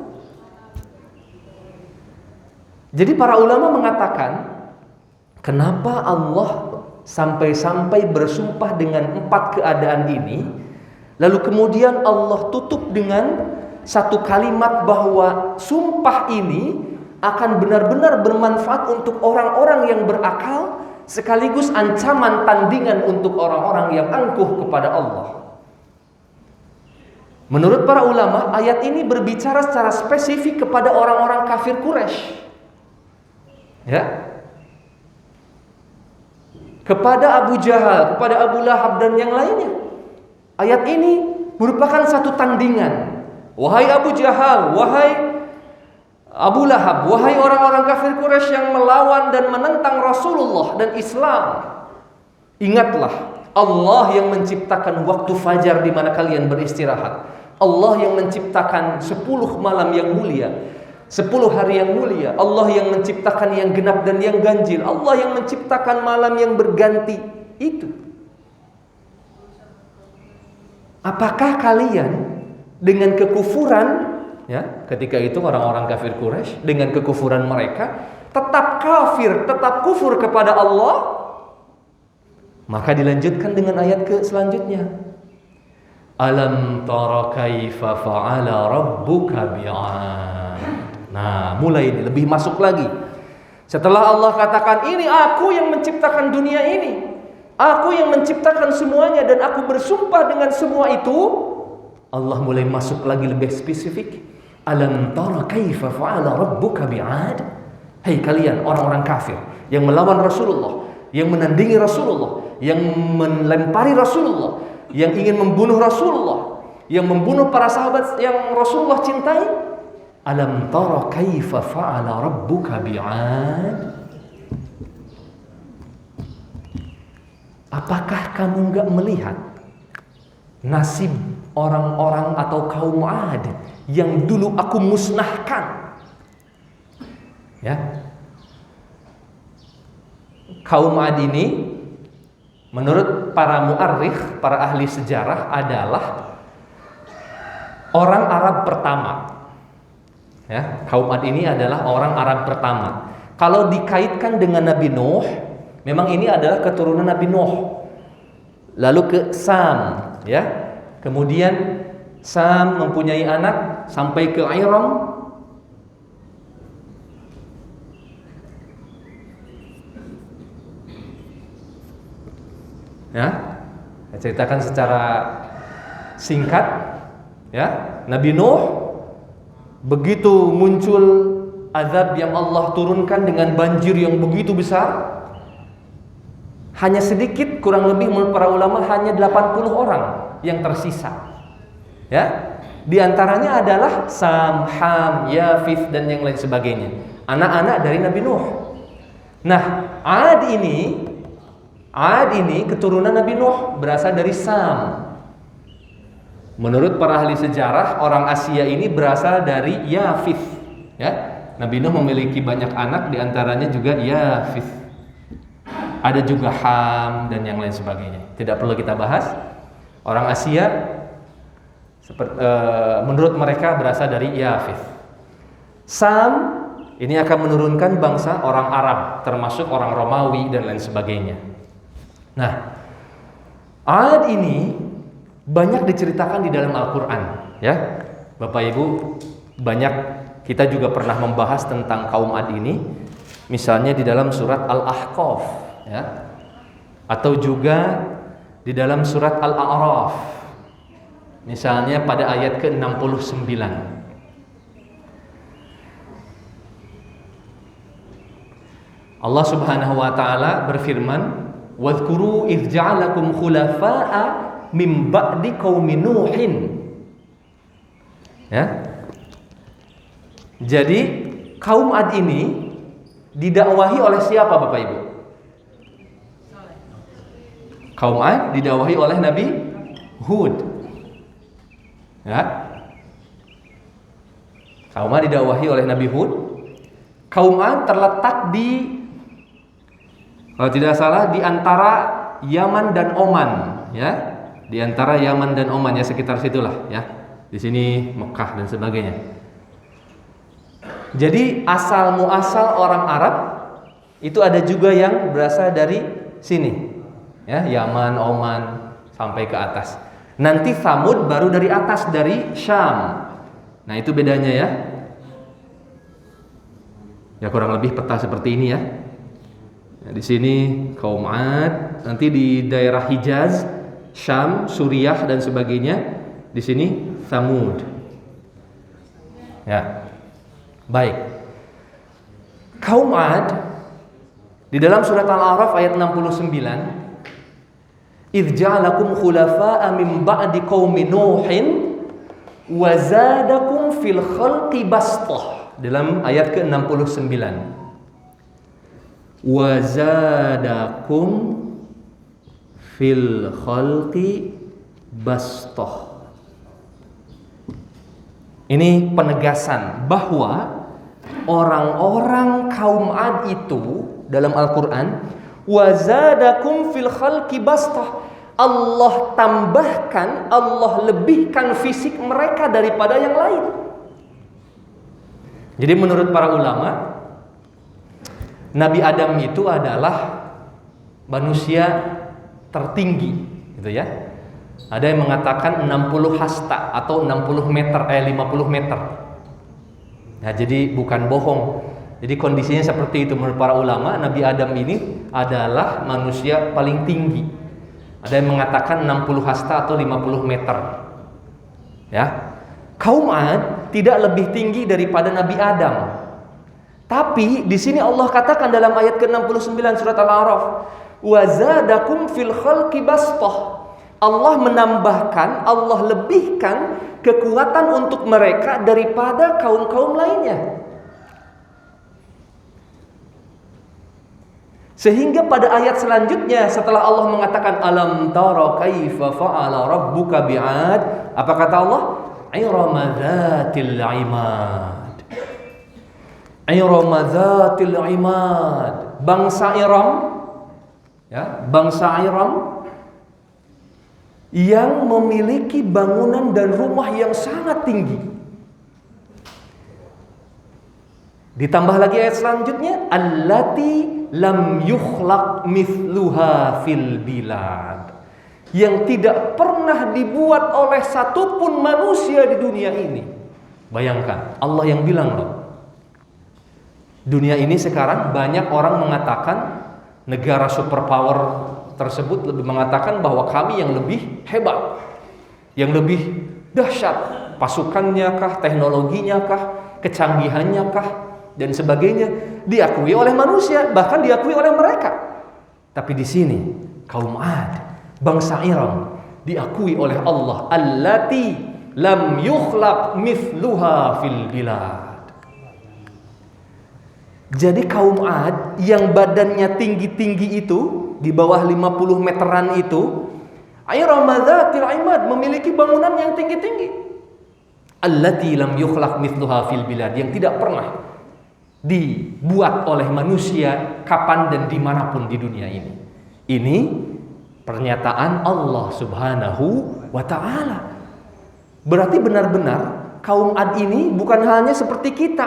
Jadi para ulama mengatakan, kenapa Allah sampai-sampai bersumpah dengan 4 keadaan ini, lalu kemudian Allah tutup dengan satu kalimat bahwa sumpah ini akan benar-benar bermanfaat untuk orang-orang yang berakal, sekaligus ancaman tandingan untuk orang-orang yang angkuh kepada Allah. Menurut para ulama, ayat ini berbicara secara spesifik kepada orang-orang kafir Quraisy. Ya, kepada Abu Jahal, kepada Abu Lahab dan yang lainnya. Ayat ini merupakan satu tandingan. Wahai Abu Jahal, wahai Abu Lahab, wahai orang-orang kafir Quraisy yang melawan dan menentang Rasulullah dan Islam, ingatlah Allah yang menciptakan waktu fajar di mana kalian beristirahat. Allah yang menciptakan 10 malam yang mulia, 10 hari yang mulia. Allah yang menciptakan yang genap dan yang ganjil. Allah yang menciptakan malam yang berganti. Itu. apakah kalian dengan kekufuran, ya, ketika itu orang-orang kafir Quraisy dengan kekufuran mereka tetap kafir, tetap kufur kepada Allah? Maka dilanjutkan dengan ayat selanjutnya. Alam tara kaifa fa'ala rabbuka bi'ad. Nah, mulai ini lebih masuk lagi. Setelah Allah katakan, ini aku yang menciptakan dunia ini, aku yang menciptakan semuanya, dan aku bersumpah dengan semua itu, Allah mulai masuk lagi lebih spesifik. Alam tara kaifa fa'ala rabbuka bi'ad. Hei kalian orang-orang kafir yang melawan Rasulullah, yang menandingi Rasulullah, yang melempari Rasulullah, yang ingin membunuh Rasulullah, yang membunuh para sahabat yang Rasulullah cintai. Alam tara kaifa fa'ala rabbuka bi'ad. Apakah kamu enggak melihat nasib orang-orang atau kaum Ad yang dulu aku musnahkan? Ya. Kaum Ad ini menurut para mu'arrikh, para ahli sejarah adalah orang Arab pertama. Ya, kaum Ad ini adalah orang Arab pertama. Kalau dikaitkan dengan Nabi Nuh, memang ini adalah keturunan Nabi Nuh. Lalu ke Sam, ya. Kemudian Sam mempunyai anak sampai ke Iram. Ya, saya ceritakan secara singkat. Ya, Nabi Nuh begitu muncul azab yang Allah turunkan dengan banjir yang begitu besar, hanya sedikit, kurang lebih menurut para ulama hanya 80 orang yang tersisa. Ya, di antaranya adalah Sam, Ham, Yafith dan yang lain sebagainya, anak-anak dari Nabi Nuh. Nah, Ad ini keturunan Nabi Nuh, berasal dari Sam. Menurut para ahli sejarah, orang Asia ini berasal dari Yafith. Ya, Nabi Nuh memiliki banyak anak, diantaranya juga Yafith. Ada juga Ham dan yang lain sebagainya. Tidak perlu kita bahas. Orang Asia, menurut mereka berasal dari Yafith. Sam ini akan menurunkan bangsa orang Arab, termasuk orang Romawi dan lain sebagainya. Nah, Ad ini banyak diceritakan di dalam Al-Quran, ya, Bapak Ibu. Banyak kita juga pernah membahas tentang kaum Ad ini, misalnya di dalam surat Al-Ahqaf, ya, atau juga di dalam surat Al-A'raf, misalnya pada ayat ke-69. Allah Subhanahu wa taala berfirman, "Wadhkuru idz ja'alakum khulafa'a mim ba'di qaumi Nuhin." Ya. Jadi kaum Ad ini didakwahi oleh siapa Bapak Ibu? Kaum Ad didakwahi oleh Nabi Hud. Ya. Kaum Ad didakwahi oleh Nabi Hud. Kaum Ad terletak di, kalau tidak salah, di antara Yaman dan Oman, ya. Di antara Yaman dan Oman, ya, sekitar situlah, ya. Di sini Mekah dan sebagainya. Jadi asal muasal orang Arab itu ada juga yang berasal dari sini, ya, Yaman, Oman sampai ke atas. Nanti Thamud baru dari atas, dari Syam. Nah, itu bedanya, ya. Ya, kurang lebih peta seperti ini, ya. Nah, di sini kaum Ad, nanti di daerah Hijaz, Syam, Suriah dan sebagainya. Di sini Thamud. Ya. Baik. Kaum Ad di dalam surat Al-A'raf ayat 69, "Idz ja'alakum khulafa'a min ba'di qaumi Nuhin wa zadakum fil khalqi bastah." Dalam ayat ke-69. Wa zadakum fil khalqi bastah. Ini penegasan bahwa orang-orang kaum Ad itu dalam Al-Quran, wa zadakum fil khalqi bastah, Allah tambahkan, Allah lebihkan fisik mereka daripada yang lain. Jadi menurut para ulama, Nabi Adam itu adalah manusia tertinggi, gitu ya. Ada yang mengatakan 60 hasta atau 50 meter. Nah, jadi bukan bohong. Jadi kondisinya seperti itu menurut para ulama. Nabi Adam ini adalah manusia paling tinggi. Ada yang mengatakan 60 hasta atau 50 meter. Ya. Kaum Ad tidak lebih tinggi daripada Nabi Adam. Tapi di sini Allah katakan dalam ayat ke-69 surat Al-A'raf, "Wa zadakum fil khalqi bastah." Allah menambahkan, Allah lebihkan kekuatan untuk mereka daripada kaum-kaum lainnya. Sehingga pada ayat selanjutnya setelah Allah mengatakan alam tara kaifa fa'ala rabbuka bi'ad, apa kata Allah? Irama dzatil imad. Irama dzatil imad. Bangsa Iram, ya, bangsa Iram yang memiliki bangunan dan rumah yang sangat tinggi. Ditambah lagi ayat selanjutnya, allati lam yukhlaq mithluha fil bilad, yang tidak pernah dibuat oleh satupun manusia di dunia ini. Bayangkan, Allah yang bilang loh. Dunia ini sekarang banyak orang mengatakan, negara superpower tersebut lebih mengatakan bahwa kami yang lebih hebat, yang lebih dahsyat, pasukannya kah, teknologinya kah, kecanggihannya kah, dan sebagainya, diakui oleh manusia, bahkan diakui oleh mereka. Tapi di sini kaum Ad, bangsa Iram, diakui oleh Allah, allati lam yukhlaq mithluha fil bilad. Jadi kaum Ad yang badannya tinggi-tinggi itu, di bawah 50 meteran itu, Irama dzatil imad, memiliki bangunan yang tinggi-tinggi. Allati lam yukhlaq mithluha fil bilad, yang tidak pernah dibuat oleh manusia kapan dan dimanapun di dunia ini. Ini pernyataan Allah Subhanahu wa ta'ala. Berarti benar-benar kaum Ad ini bukan hanya seperti kita,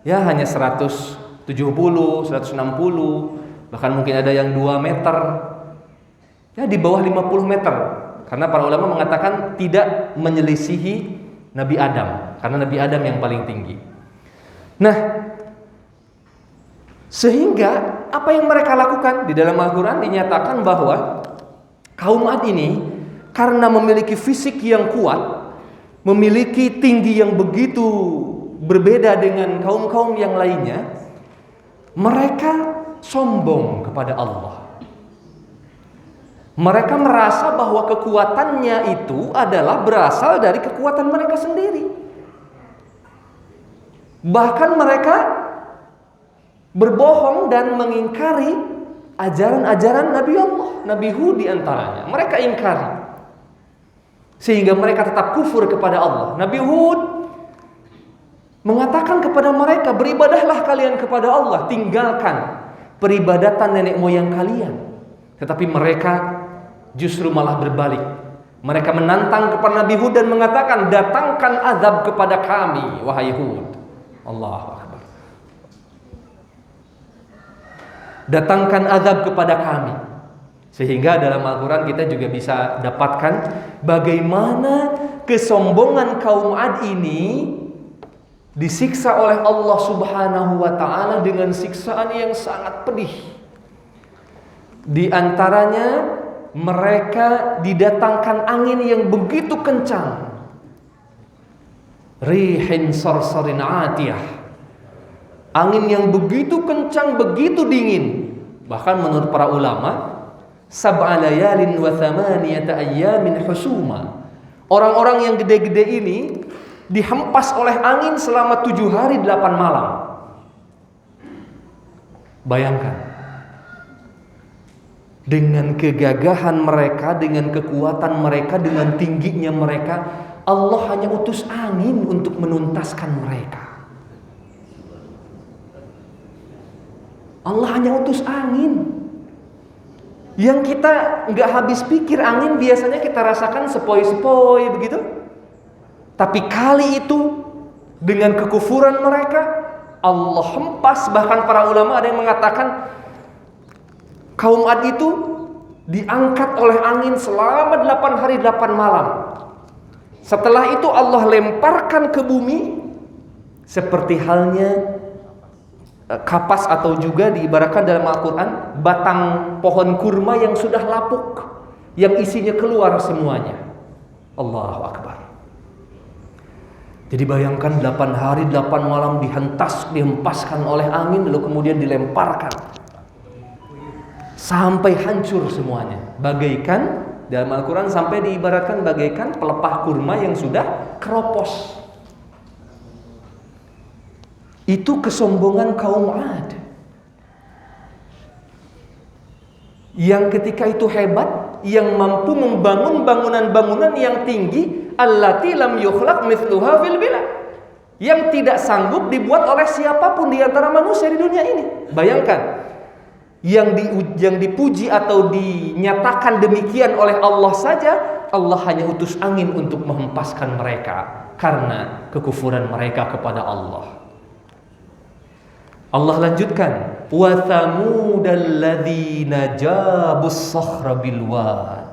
ya, hanya 170, 160, bahkan mungkin ada yang 2 meter, ya, di bawah 50 meter. Karena para ulama mengatakan tidak menyelisihi Nabi Adam, karena Nabi Adam yang paling tinggi. Nah, sehingga apa yang mereka lakukan di dalam Al-Quran dinyatakan bahwa kaum Ad ini karena memiliki fisik yang kuat, memiliki tinggi yang begitu berbeda dengan kaum-kaum yang lainnya, mereka sombong kepada Allah. Mereka merasa bahwa kekuatannya itu adalah berasal dari kekuatan mereka sendiri. Bahkan mereka berbohong dan mengingkari ajaran-ajaran Nabi Allah, Nabi Hud di antaranya. Mereka ingkari, sehingga mereka tetap kufur kepada Allah. Nabi Hud mengatakan kepada mereka, beribadahlah kalian kepada Allah, tinggalkan peribadatan nenek moyang kalian. Tetapi mereka justru malah berbalik. Mereka menantang kepada Nabi Hud dan mengatakan, datangkan azab kepada kami, wahai Hud. Allahu Akbar. Datangkan azab kepada kami. Sehingga dalam Al-Quran kita juga bisa dapatkan bagaimana kesombongan kaum Ad ini disiksa oleh Allah Subhanahu wa ta'ala dengan siksaan yang sangat pedih. Di antaranya mereka didatangkan angin yang begitu kencang, rihin sarsarin atiyah, angin yang begitu kencang, begitu dingin. Bahkan menurut para ulama, sab'a layalin wa thamaniyata ayyamin husuma, orang-orang yang gede-gede ini dihempas oleh angin selama 7 hari 8 malam. Bayangkan, dengan kegagahan mereka, dengan kekuatan mereka, dengan tingginya mereka, Allah hanya utus angin untuk menuntaskan mereka. Allah hanya utus angin. Yang kita nggak habis pikir, angin biasanya kita rasakan sepoi-sepoi begitu. Tapi kali itu dengan kekufuran mereka, Allah hempas. Bahkan para ulama ada yang mengatakan kaum Ad itu diangkat oleh angin selama 8 hari 8 malam. Setelah itu Allah lemparkan ke bumi seperti halnya kapas, atau juga diibaratkan dalam Al-Quran batang pohon kurma yang sudah lapuk, yang isinya keluar semuanya. Allahu Akbar. Jadi bayangkan 8 hari 8 malam dihempaskan oleh angin, lalu kemudian dilemparkan sampai hancur semuanya. Bagaikan, dalam Al-Quran sampai diibaratkan bagaikan pelepah kurma yang sudah keropos. Itu kesombongan kaum Ad yang ketika itu hebat, yang mampu membangun bangunan-bangunan yang tinggi, allati lam yukhlaq mithluha fil bilad, yang tidak sanggup dibuat oleh siapapun di antara manusia di dunia ini. Bayangkan, yang dipuji atau dinyatakan demikian oleh Allah saja, Allah hanya utus angin untuk menghempaskan mereka karena kekufuran mereka kepada Allah. Allah lanjutkan, wa thamudal ladzina jabus sakhra bil wad.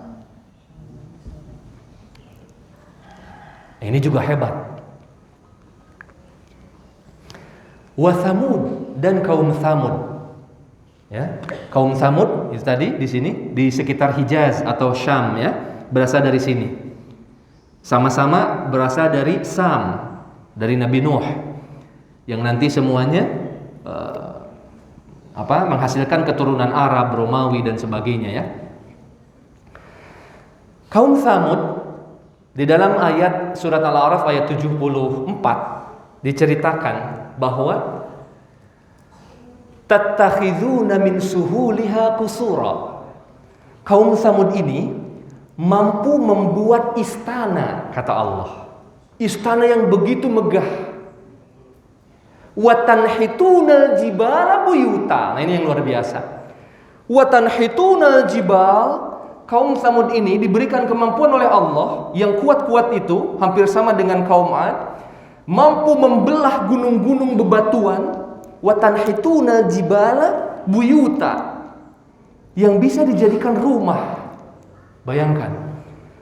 Ini juga hebat. Wa Thamud, dan kaum Thamud. Ya, kaum Thamud itu tadi di sini di sekitar Hijaz atau Syam, ya, berasal dari sini. Sama-sama berasal dari Sam, dari Nabi Nuh, yang nanti semuanya menghasilkan keturunan Arab, Romawi dan sebagainya, ya. Kaum Thamud di dalam ayat surat Al-A'raf ayat 74 diceritakan bahwa tattakhizuna min suhuliha qusura. Kaum Tsamud ini mampu membuat istana, kata Allah. Istana yang begitu megah. Wa tanhitunal jibala buyuta. Nah, ini yang luar biasa. Wa tanhitunal jibal. Kaum Tsamud ini diberikan kemampuan oleh Allah yang kuat-kuat itu, hampir sama dengan kaum Ad, mampu membelah gunung-gunung bebatuan. Wa tanhitunal jibala buyuta, yang bisa dijadikan rumah. Bayangkan,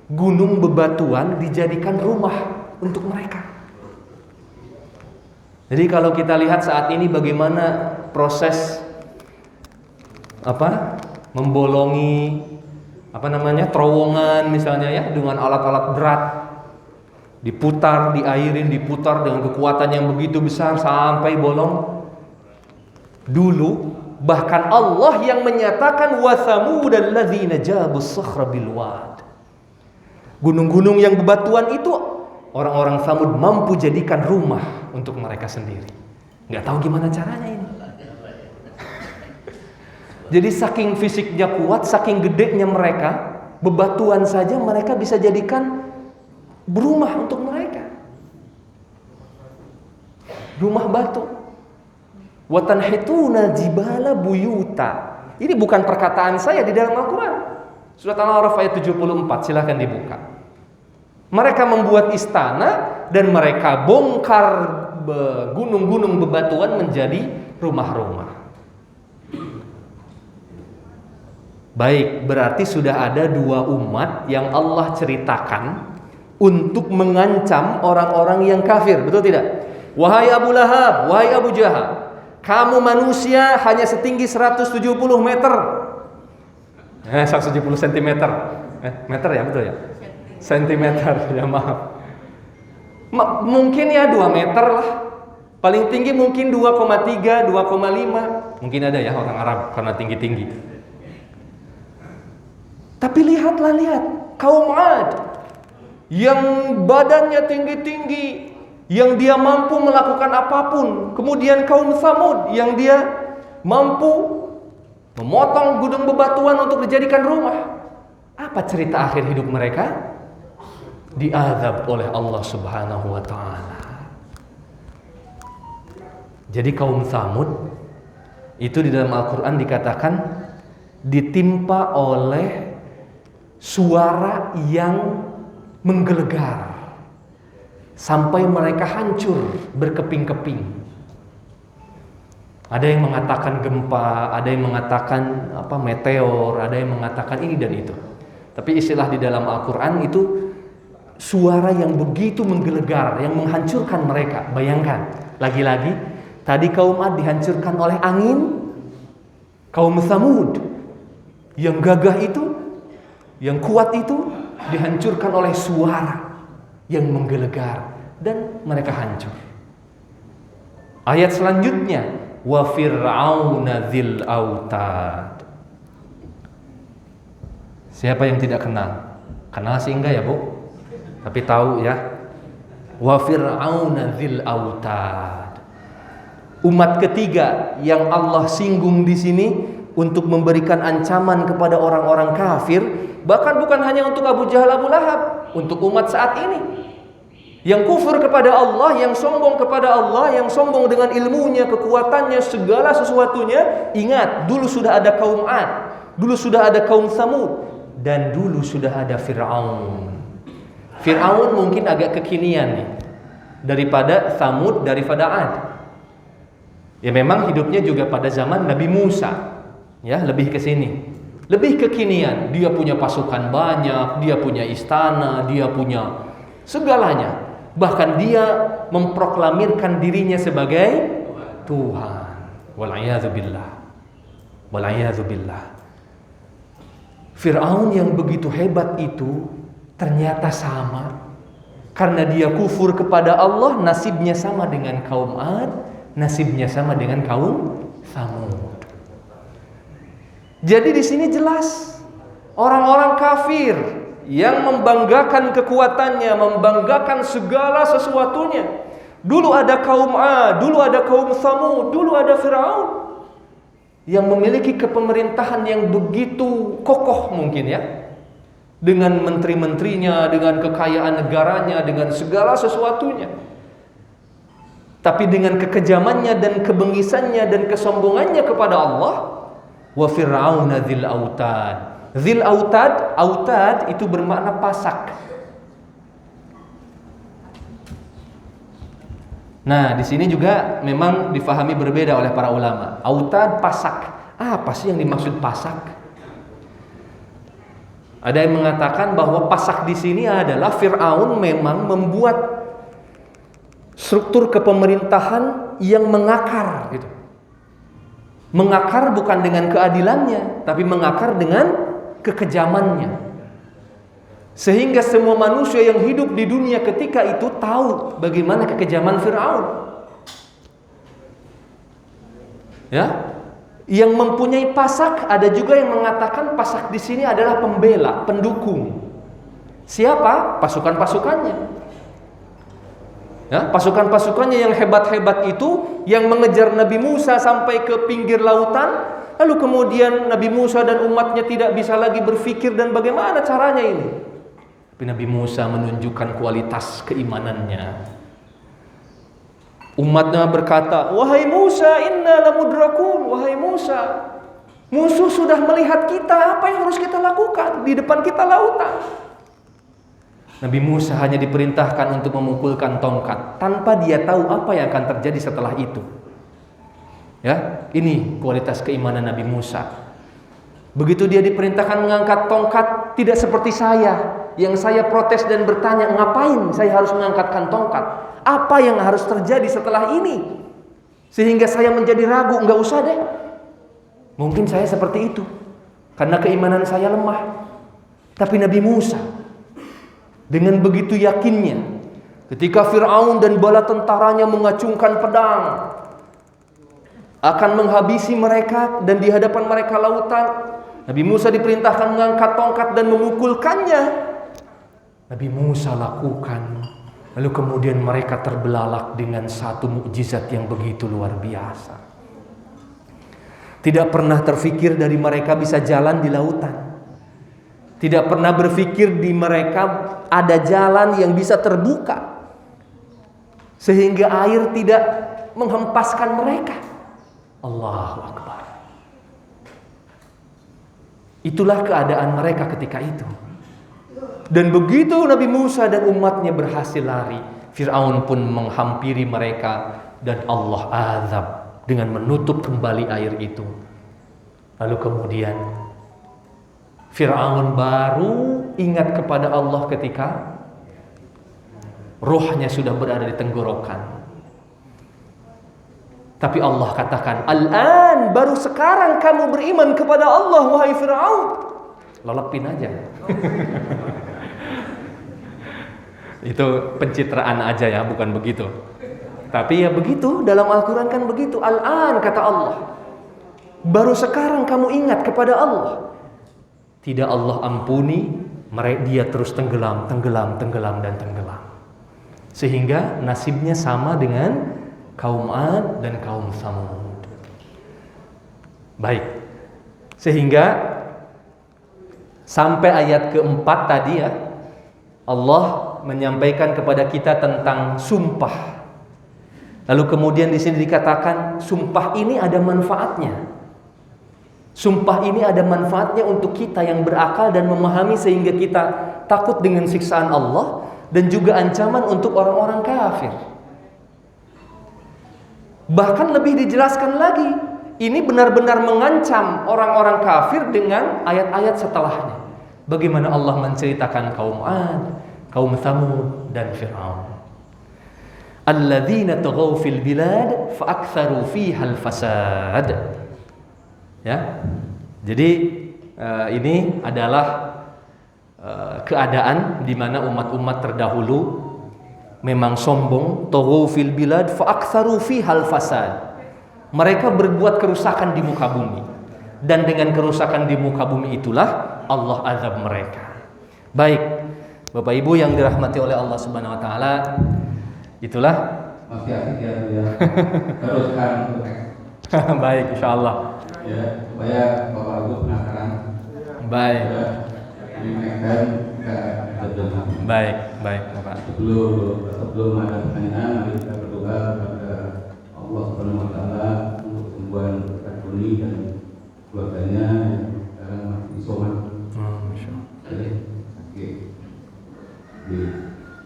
gunung bebatuan dijadikan rumah untuk mereka. Jadi kalau kita lihat saat ini bagaimana proses membolongi terowongan misalnya, ya, dengan alat-alat berat, diputar, diairin, diputar dengan kekuatan yang begitu besar sampai bolong. Dulu bahkan Allah yang menyatakan wa thamudal ladzina jabus sakhra bil wad. Gunung-gunung yang bebatuan itu orang-orang Tsamud mampu jadikan rumah untuk mereka sendiri. Nggak tahu gimana caranya ini. Jadi saking fisiknya kuat, saking gedenya mereka, bebatuan saja mereka bisa jadikan rumah untuk mereka. Rumah batu. Wa tanhituna jibala buyuta. Ini bukan perkataan saya, di dalam Al-Quran. Surat Al-A'raf ayat 74, silahkan dibuka. Mereka membuat istana dan mereka bongkar gunung-gunung bebatuan menjadi rumah-rumah. Baik, berarti sudah ada dua umat yang Allah ceritakan untuk mengancam orang-orang yang kafir, betul tidak? Wahai Abu Lahab, wahai Abu Jahal, kamu manusia hanya setinggi 170 meter. 170 cm. Meter ya, betul ya? Sentimeter, ya maaf. Mungkin ya 2 meter lah. Paling tinggi mungkin 2,3, 2,5. Mungkin ada ya orang Arab karena tinggi-tinggi. Tapi lihat kaum Ad yang badannya tinggi-tinggi, yang dia mampu melakukan apapun. Kemudian kaum Tsamud yang dia mampu memotong gunung bebatuan untuk dijadikan rumah. Apa cerita akhir hidup mereka? Diazab oleh Allah Subhanahu wa ta'ala. Jadi kaum Tsamud itu di dalam Al-Quran dikatakan ditimpa oleh suara yang menggelegar sampai mereka hancur berkeping-keping. Ada yang mengatakan gempa, ada yang mengatakan meteor, ada yang mengatakan ini dan itu. Tapi istilah di dalam Al-Quran itu suara yang begitu menggelegar, yang menghancurkan mereka. Bayangkan, lagi-lagi tadi kaum Ad dihancurkan oleh angin, kaum Tsamud yang gagah itu, yang kuat itu dihancurkan oleh suara yang menggelegar dan mereka hancur. Ayat selanjutnya, wa fir'auna dzil autad. Siapa yang tidak kenal? Kenal sih enggak ya, Bu? Tapi tahu ya. Wa fir'auna dzil autad. Umat ketiga yang Allah singgung di sini untuk memberikan ancaman kepada orang-orang kafir, bahkan bukan hanya untuk Abu Jahal, Abu Lahab, untuk umat saat ini. Yang kufur kepada Allah, yang sombong kepada Allah, yang sombong dengan ilmunya, kekuatannya, segala sesuatunya. Ingat, dulu sudah ada kaum Ad, dulu sudah ada kaum Tsamud, dan dulu sudah ada Fir'aun. Fir'aun mungkin agak kekinian nih, daripada Tsamud, daripada Ad. Ya memang hidupnya juga pada zaman Nabi Musa, ya lebih ke sini, lebih kekinian. Dia punya pasukan banyak, dia punya istana, dia punya segalanya. Bahkan dia memproklamirkan dirinya sebagai Tuhan. Wal'iyadzubillah. Wal'iyadzubillah. Fir'aun yang begitu hebat itu ternyata sama. Karena dia kufur kepada Allah, nasibnya sama dengan kaum Ad, nasibnya sama dengan kaum Tsamud. Jadi di sini jelas orang-orang kafir yang membanggakan kekuatannya, membanggakan segala sesuatunya. Dulu ada kaum Ad, dulu ada kaum Tsamud, dulu ada Fir'aun yang memiliki kepemerintahan yang begitu kokoh mungkin ya, dengan menteri-menterinya, dengan kekayaan negaranya, dengan segala sesuatunya. Tapi dengan kekejamannya dan kebengisannya dan kesombongannya kepada Allah, wa fir'auna dzil autad. Dzil autad, autad itu bermakna pasak. Nah, di sini juga memang difahami berbeda oleh para ulama. Autad, pasak. Apa sih yang dimaksud pasak? Ada yang mengatakan bahwa pasak di sini adalah Fir'aun memang membuat struktur kepemerintahan yang mengakar gitu. Mengakar bukan dengan keadilannya, tapi mengakar dengan kekejamannya. Sehingga semua manusia yang hidup di dunia ketika itu tahu bagaimana kekejaman Fir'aun. Ya, yang mempunyai pasak, ada juga yang mengatakan pasak di sini adalah pembela, pendukung. Siapa? Pasukan-pasukannya. Ya, pasukan-pasukannya yang hebat-hebat itu yang mengejar Nabi Musa sampai ke pinggir lautan. Lalu kemudian Nabi Musa dan umatnya tidak bisa lagi berpikir dan bagaimana caranya ini. Tapi Nabi Musa menunjukkan kualitas keimanannya. Umatnya berkata, wahai Musa, inna lamudrakun. Wahai Musa, musuh sudah melihat kita, apa yang harus kita lakukan? Di depan kita lautan. Nabi Musa hanya diperintahkan untuk memukulkan tongkat, tanpa dia tahu apa yang akan terjadi setelah itu. Ya, ini kualitas keimanan Nabi Musa. Begitu dia diperintahkan mengangkat tongkat, tidak seperti saya, yang saya protes dan bertanya, ngapain saya harus mengangkatkan tongkat? Apa yang harus terjadi setelah ini? Sehingga saya menjadi ragu, enggak usah deh. Mungkin saya seperti itu, karena keimanan saya lemah. Tapi Nabi Musa, dengan begitu yakinnya, ketika Fir'aun dan bala tentaranya mengacungkan pedang, akan menghabisi mereka dan di hadapan mereka lautan, Nabi Musa diperintahkan mengangkat tongkat dan memukulkannya. Nabi Musa lakukan. Lalu kemudian mereka terbelalak dengan satu mukjizat yang begitu luar biasa. Tidak pernah terfikir dari mereka bisa jalan di lautan. Tidak pernah berpikir di mereka ada jalan yang bisa terbuka sehingga air tidak menghempaskan mereka. Allahu Akbar. Itulah keadaan mereka ketika itu. Dan begitu Nabi Musa dan umatnya berhasil lari, Fir'aun pun menghampiri mereka dan Allah azab dengan menutup kembali air itu. Lalu kemudian Fir'aun baru ingat kepada Allah ketika rohnya sudah berada di tenggorokan. Tapi Allah katakan, "Al-an, baru sekarang kamu beriman kepada Allah, wahai Fir'aun." Lelepin aja. Itu pencitraan aja ya, bukan begitu. Tapi ya begitu, dalam Al-Quran kan begitu. Al-an, kata Allah, baru sekarang kamu ingat kepada Allah. Tidak Allah ampuni, dia terus tenggelam, dan tenggelam. Sehingga nasibnya sama dengan kaum Ad dan kaum Tsamud. Baik. Sehingga sampai ayat keempat tadi ya, Allah menyampaikan kepada kita tentang sumpah. Lalu kemudian di sini dikatakan sumpah ini ada manfaatnya. Sumpah ini ada manfaatnya untuk kita yang berakal dan memahami sehingga kita takut dengan siksaan Allah dan juga ancaman untuk orang-orang kafir. Bahkan lebih dijelaskan lagi, ini benar-benar mengancam orang-orang kafir dengan ayat-ayat setelahnya. Bagaimana Allah menceritakan kaum Ad, kaum Tsamud dan Fir'aun. Alladzina taghaw fil bilad fa'aktsaru fiha al-fasad. Ya. Jadi ini adalah keadaan di mana umat-umat terdahulu memang sombong, taghaw fil bilad fa'aktsaru fiha al-fasad. Mereka berbuat kerusakan di muka bumi. Dan dengan kerusakan di muka bumi itulah Allah azab mereka. Baik, Bapak Ibu yang dirahmati oleh Allah Subhanahu wa taala, itulah masih asik ya. Teruskan untuk baik, insyaallah. Ya, supaya Bapak Ibu penasaran. Baik. Dimainkan ke baik, Bapak. Sebelum ada pertanyaan, mari kita berdoa kepada Allah Subhanahu wa taala untuk kesembuhan Ustaz Roni dan keluarganya yang sekarang masih isoman. Oke.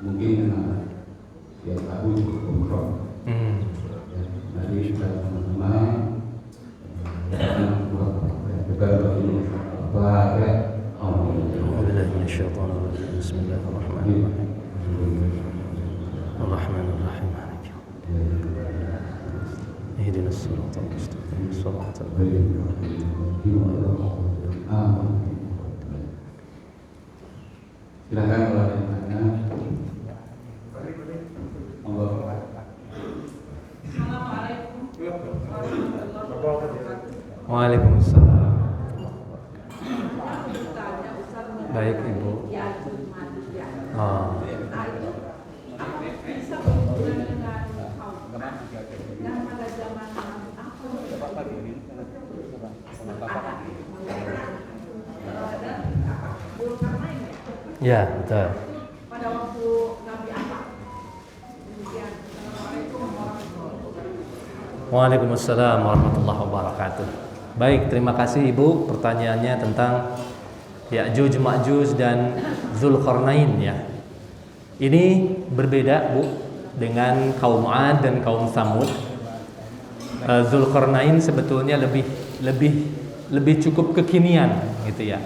Mungkin yang tahu cukup umroh. Mari kita sama-sama juga bagi Bapak. بسم الله الرحمن الرحيم الرحمن الرحيم مالك يوم الدين اهدنا الصراط المستقيم صراط الذين silakan kalau ada yang tanya. Waalaikumsalam. Baik Ibu. Ya, betul. Pada waktu Nabi Adam. Waalaikumsalam warahmatullahi wabarakatuh. Baik, terima kasih Ibu pertanyaannya tentang Ya'juj Ma'juj dan Dzulqarnain ya. Ini berbeda Bu dengan kaum Ad dan kaum Tsamud. Dzulqarnain sebetulnya lebih cukup kekinian gitu ya.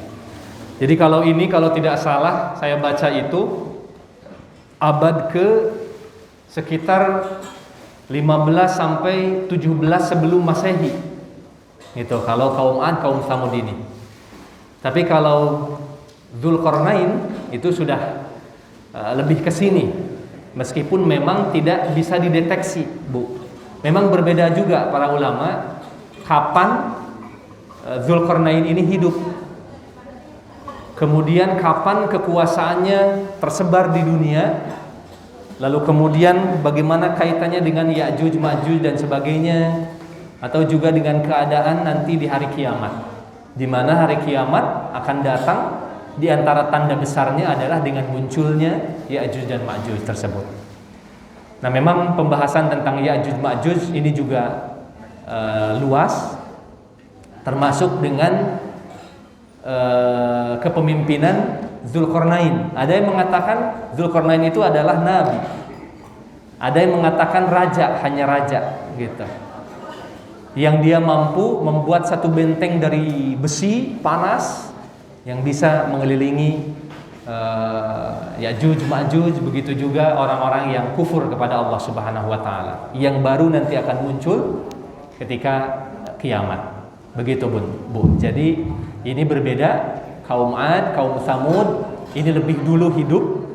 Jadi kalau tidak salah saya baca itu abad ke sekitar 15 sampai 17 sebelum Masehi. Gitu kalau kaum Ad, kaum Tsamud ini. Tapi kalau Dzulqarnain itu sudah lebih ke sini. Meskipun memang tidak bisa dideteksi, Bu. Memang berbeda juga para ulama kapan Dzulqarnain ini hidup. Kemudian kapan kekuasaannya tersebar di dunia. Lalu kemudian bagaimana kaitannya dengan Ya'juj Ma'juj dan sebagainya, atau juga dengan keadaan nanti di hari kiamat, di mana hari kiamat akan datang. Di antara tanda besarnya adalah dengan munculnya Ya'juj dan Ma'juj tersebut. Nah, memang pembahasan tentang Ya'juj Ma'juj ini juga luas, termasuk dengan kepemimpinan Dzulqarnain. Ada yang mengatakan Dzulqarnain itu adalah nabi. Ada yang mengatakan raja, hanya raja gitu. Yang dia mampu membuat satu benteng dari besi panas yang bisa mengelilingi Ya'juj Ma'juj. Begitu juga orang-orang yang kufur kepada Allah Subhanahu wa taala yang baru nanti akan muncul ketika kiamat. Begitu Bu. Jadi ini berbeda. Kaum Ad, kaum Tsamud ini lebih dulu hidup,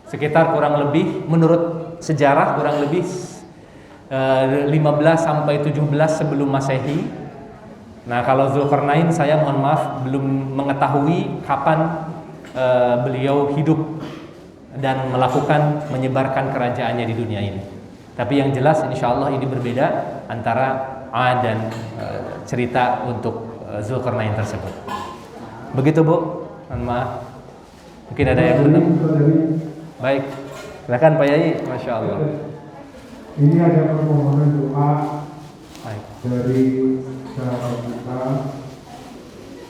sekitar kurang lebih menurut sejarah kurang lebih 15 sampai 17 sebelum Masehi. Nah, kalau Dzulqarnain saya mohon maaf belum mengetahui kapan beliau hidup dan melakukan menyebarkan kerajaannya di dunia ini. Tapi yang jelas insya Allah ini berbeda antara Ad dan cerita untuk Dzulqarnain tersebut. Begitu Bu, mohon maaf. Mungkin ada yang benar. Baik, silakan Pak Yai. Masya Allah. Ini ada permohonan doa Baik. dari sahabat kita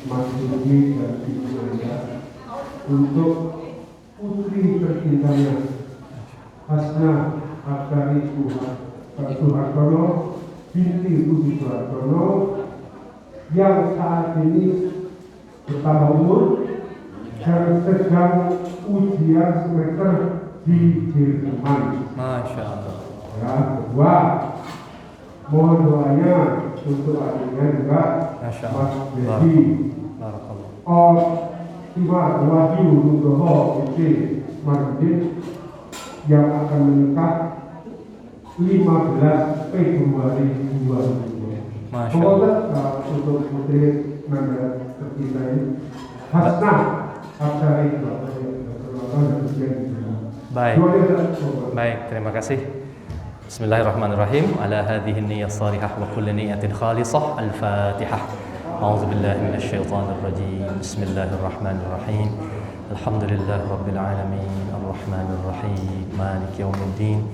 Mas Sugi dan Ibu Anda untuk putri tercintanya Hasna Abdari Suhartono binti Budi Suhartono yang saat ini bertambah umur dan sedang ujian semester di Jerman. Masya Allah. Ya, kedua, mohon doanya untuk adiknya juga Masya Mas Allah. Dedi Barakallah. Tiba Wahyu Nugroho Isi Marudin yang akan menikah 15 Februari 2020. Masya Semoga Allah. untuk putri Nanda tercinta ini Hasna Abdari Baik. Baik, terima kasih. Bismillahirrahmanirrahim. Ala hadhihi niyyah salihah wa kulli niyyatin khalisah. Al-Fatihah. A'udzu billahi minasyaitonir rajim. Bismillahirrahmanirrahim. Alhamdulillahi rabbil alamin. Arrahmanir rahim. Maliki yaumiddin.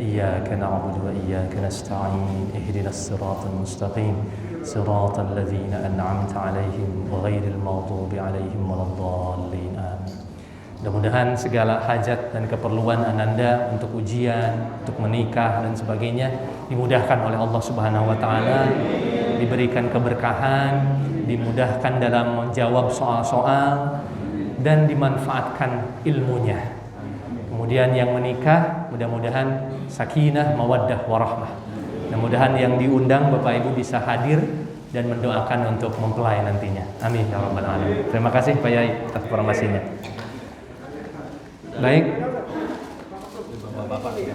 Iyyaka na'budu wa iyyaka nasta'in. Ihdinas siratal mustaqim. Siratal ladzina an'amta 'alaihim ghairil maghdubi 'alaihim waladdallin. Amin. Mudah-mudahan segala hajat dan keperluan Ananda untuk ujian, untuk menikah dan sebagainya dimudahkan oleh Allah Subhanahu wa taala, diberikan keberkahan, dimudahkan dalam menjawab soal-soal dan dimanfaatkan ilmunya. Kemudian yang menikah mudah-mudahan sakinah, mawaddah, warahmah. Mudah-mudahan yang diundang Bapak Ibu bisa hadir dan mendoakan untuk mempelai nantinya. Amin ya rabbal alamin. Terima kasih Pak Yai atas informasinya. Baik.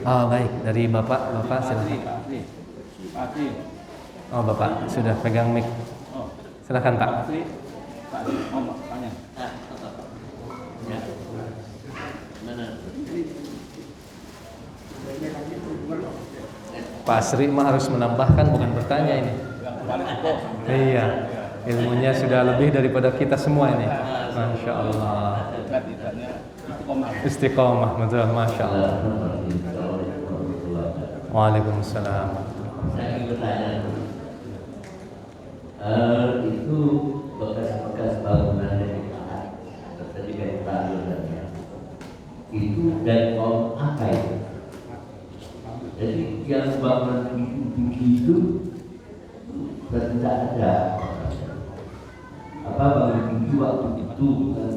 Baik, dari Bapak silakan. Oh, Bapak sudah pegang mic. Silakan Pak. Pak Asri mah harus menambahkan bukan bertanya ini. Iya, ilmunya sudah lebih daripada kita semua ini. Masya Allah. Istiqomah, betul, Masya Allah. Waalaikumsalam. Saya ingin bertanya, itu bekas-bekas bangunan dari Taat, seperti dari bangunannya, itu dari kaum apa itu? Jadi yang bangunan tinggi itu tidak ada. Apa bangunan tinggi waktu itu kan